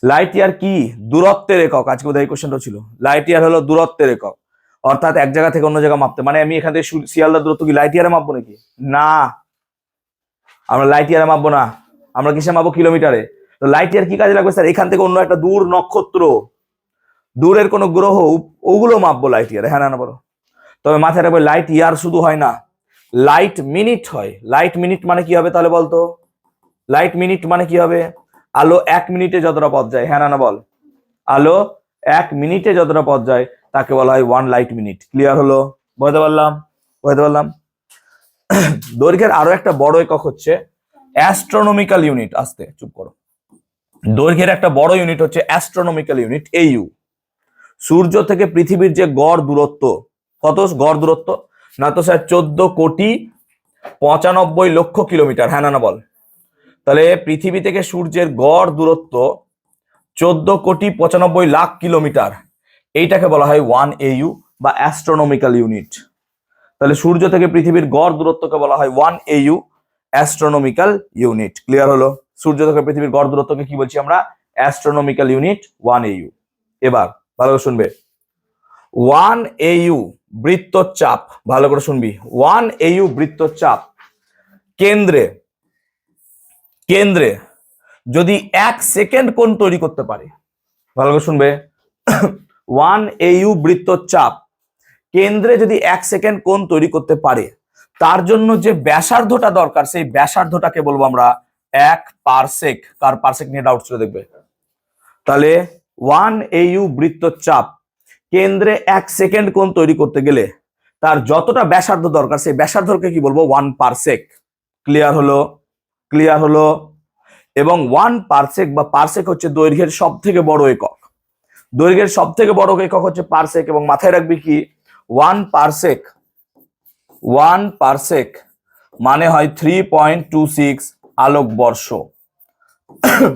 লাইট ইয়ার কি? দূরত্বের একক। আজকে বোধহয় এই কোশ্চেনটা ছিল। লাইট ইয়ার হলো দূরত্বের একক, অর্থাৎ এক জায়গা থেকে অন্য জায়গা মাপতে। মানে আমি এখান থেকে শিয়ালদার দূরত্ব কি লাইট ইয়ারে মাপবো নাকি? না, আমরা লাইট ইয়ারে মাপবো না, আমরা কিসে মাপবো? কিলোমিটারে। তো লাইট ইয়ার কি কাজে লাগবে স্যার? এখান থেকে অন্য একটা দূর নক্ষত্র, দূরের কোনো গ্রহ, ওগুলো মাপবো লাইট ইয়ারে, হ্যাঁ না বলো? তবে মাথায় রাখবে লাইট ইয়ার শুধু হয় না, লাইট মিনিট হয়। লাইট মিনিট মানে কি হবে তাহলে বলতো? লাইট মিনিট মানে কি হবে? আলো 1 মিনিটে যতটা পথ যায়, হ্যাঁ না বল? আলো 1 মিনিটে যতটা পথ যায় তাকে বলা হয় 1 লাইট মিনিট। ক্লিয়ার হলো? বুঝতে পারলাম? বুঝতে পারলাম। দৈর্ঘ্যের আরো একটা বড় একক হচ্ছে অ্যাস্ট্রোনমিক্যাল ইউনিট। আস্তে চুপ করো। দৈর্ঘ্যের একটা বড় ইউনিট হচ্ছে অ্যাস্ট্রোনমিক্যাল ইউনিট, AU। সূর্য থেকে পৃথিবীর যে গড় দূরত্ব, কত গড় দূরত্ব? না তো স্যার 14,95,00,000 কিলোমিটার। হ্যাঁ না বল? তাহলে পৃথিবী থেকে সূর্যের গড় দূরত্ব 14,95,00,000 কিলোমিটার। এইটাকে বলা হয় 1 AU বা অ্যাস্ট্রোনমিক্যাল ইউনিট। তাহলে সূর্য থেকে পৃথিবীর গড় দূরত্বকে বলা হয় 1 AU অ্যাস্ট্রোনমিক্যাল ইউনিট। ক্লিয়ার হলো? সূর্য থেকে পৃথিবীর গড় দূরত্বকে কি বলছি আমরা? Astronomical unit 1 AU। এবার ভালো করে শুনবে, 1 AU বৃত্তচাপ, ভালো করে শুনবি, 1 AU বৃত্তচাপ কেন্দ্রে কেন্দ্রে যদি 1 সেকেন্ড কোণ তৈরি করতে পারে, ভালো করে শুনবে, 1 AU বৃত্তচাপ কেন্দ্রে যদি 1 সেকেন্ড কোণ তৈরি করতে পারে, তার জন্য যে ব্যাসার্ধটা দরকার সেই ব্যাসার্ধটাকে বলবো আমরা 1 পারসেক। কার পারসেক নিয়ে ডাউট ছিল দেখবে। তাহলে 1 AU বৃত্তচাপ কেন্দ্রে 1 সেকেন্ড কোণ তৈরি করতে গেলে তার যতটা ব্যাসার্ধ দরকার সেই ব্যাসার্ধকে কি বলবো? 1 পারসেক। ক্লিয়ার হলো? ক্লিয়ার হলো? এবং 1 পারসেক বা পারসেক হচ্ছে দৈর্ঘ্যের সব থেকে বড় একক। দৈর্ঘ্যের সব থেকে বড় একক হচ্ছে পারসেক। এবং মাথায় রাখবি কি, 1 পারসেক মানে হয় 3.26 আলোকবর্ষ।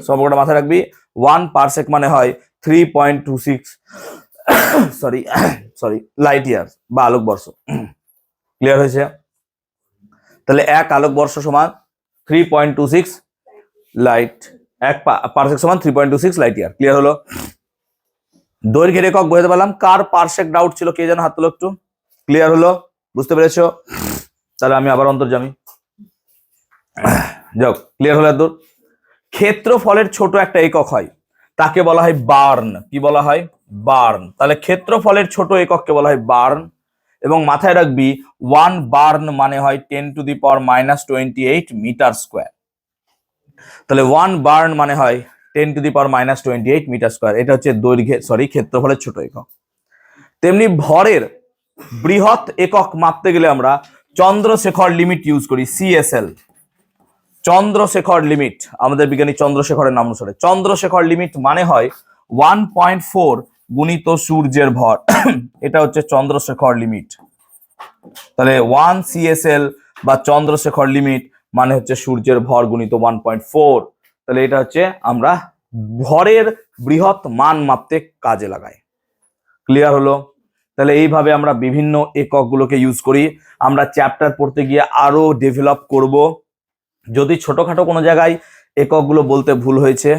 সবকটা মাথায় রাখবি, 1 পারসেক মানে হয় 3.26 সরি লাইট ইয়ার বা আলোকবর্ষ। ক্লিয়ার হয়েছে? তাহলে 1 আলোকবর্ষ সমান 3.26 লাইট, 1 পারসেক সমান 3.26 লাইট ইয়ার। ক্লিয়ার হলো? দৈর্ঘ্যের একক বুঝতে পারলাম। কার পারসেক ডাউট ছিল কে যেন হাত তোলো একটু। ক্লিয়ার হলো? বুঝতে পেরেছো? তাহলে আমি আবার অন্তর্যামী। যাও, ক্লিয়ার হলো এত? ক্ষেত্রফলের ছোট একটা একক হয়, তাকে বলা হয় বার্ন। কি বলা হয়? বার্ন। তাহলে ক্ষেত্রফলের ছোট একককে বলা হয় বার্ন। এবং মাথায় রাখবি 1 বার্ন মানে হয় 10⁻⁻28 মিটার স্কোয়ার। তাহলে 1 বার্ন মানে হয় 10⁻⁻28 মিটার স্কোয়ার। এটা হচ্ছে ক্ষেত্রফলের ছোট একক। তেমনি ভরের বৃহৎ একক মাপতে গেলে আমরা চন্দ্রশেখর লিমিট ইউজ করি, CSL। চন্দ্রশেখর লিমিট, আমাদের বিজ্ঞানী চন্দ্রশেখরের নাম অনুসারে চন্দ্রশেখর লিমিট মানে হয় 1.4 গুণিত সূর্যের ভর। এটা হচ্ছে চন্দ্রশেখর লিমিট। তাহলে 1 CSL বা চন্দ্রশেখর লিমিট মানে হচ্ছে সূর্যের ভর গুণিত 1.4। তাহলে এটা হচ্ছে আমরা ভরের বৃহৎ মান মাপতে কাজে লাগাই। ক্লিয়ার হলো? তাহলে এইভাবে আমরা বিভিন্ন এককগুলোকে ইউজ করি। আমরা চ্যাপ্টার পড়তে গিয়ে আরো ডেভেলপ করব। যদি ছোটখাটো কোনো জায়গায় এককগুলো বলতে ভুল হয়েছে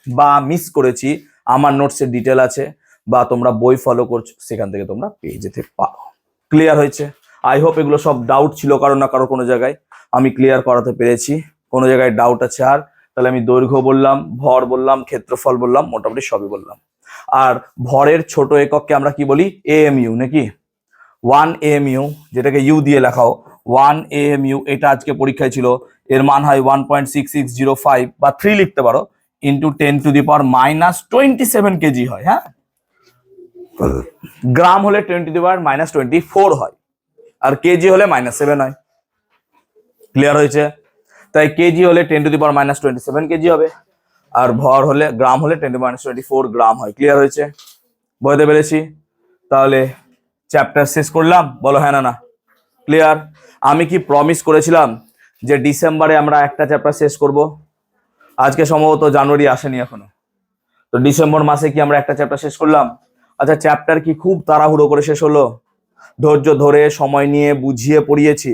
বা মিস করেছি, আমার নোটসের ডিটেল আছে বা তোমরা বই ফলো করছো, সেখান থেকে তোমরা পেয়ে যেতে পারো। ক্লিয়ার হয়েছে? আই হোপ এগুলো সব ডাউট ছিল কারো না কারো কোনো জায়গায়, আমি ক্লিয়ার করাতে পেরেছি। কোনো জায়গায় ডাউট আছে আর? তাহলে আমি দৈর্ঘ্য বললাম, ভর বললাম, ক্ষেত্রফল বললাম, মোটামুটি সবই বললাম। আর ভরের ছোট একককে আমরা কি বলি? AMU নাকি? 1 AMU, যেটাকে ইউ দিয়ে লেখাও, 1 AMU। এটা আজকে পরীক্ষায় ছিল। এর মান হয় 1.6605 বা 3 লিখতে পারো, ইন্টু 10⁻⁻27 কেজি হয়। হ্যাঁ, গ্রাম হলে 10⁻⁻24 হয়, আর কেজি হলে -7 হয়। ক্লিয়ার হয়েছে? তাই কেজি হলে 10⁻⁻27 কেজি হবে, আর ভর হলে গ্রাম হলে 10⁻⁻24 গ্রাম হয়। ক্লিয়ার হয়েছে? বুঝতে পেরেছি? তাহলে চ্যাপ্টার শেষ করলাম, বলো হ্যাঁ না? ক্লিয়ার? আমি কি প্রমিস করেছিলাম যে ডিসেম্বরে আমরা একটা চ্যাপ্টার শেষ করব? আজকে সম্ভবত জানুয়ারি আসেনি এখনো, তো ডিসেম্বর মাসে কি আমরা একটা চ্যাপ্টার শেষ করলাম? আচ্ছা, চ্যাপ্টার কি খুব তাড়াহুড়ো করে শেষ হলো? ধৈর্য ধরে সময় নিয়ে বুঝিয়ে পড়িয়েছি।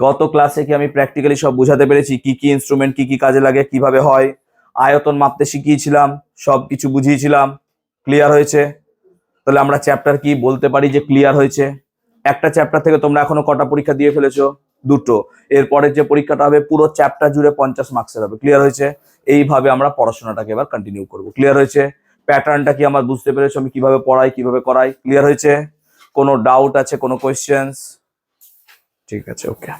গত ক্লাসে কি আমি প্র্যাকটিক্যালি সব বুঝাতে পেরেছি? কি কি ইনস্ট্রুমেন্ট কি কি কাজে লাগে, কিভাবে হয়, আয়তন মাপতে শিখিয়েছিলাম, সব কিছু বুঝিয়েছিলাম। ক্লিয়ার হয়েছে? তাহলে আমরা চ্যাপ্টার কি বলতে পারি যে ক্লিয়ার হয়েছে? একটা চ্যাপ্টার থেকে তোমরা এখনো কটা পরীক্ষা দিয়ে ফেলেছো? 2টো। এরপরের যে পরীক্ষাটা হবে পুরো চ্যাপ্টার জুড়ে 50 মার্কসের হবে। ক্লিয়ার হয়েছে? এইভাবে আমরা পড়াশোনাটাকে এবার কন্টিনিউ করব। ক্লিয়ার হয়েছে? প্যাটার্নটা কি আমার বুঝতে পেরেছো? আমি কিভাবে পড়াই, কিভাবে করাই? ক্লিয়ার হয়েছে? কোনো ডাউট আছে, কোনো কোয়েশ্চেন্স? ঠিক আছে, ওকে।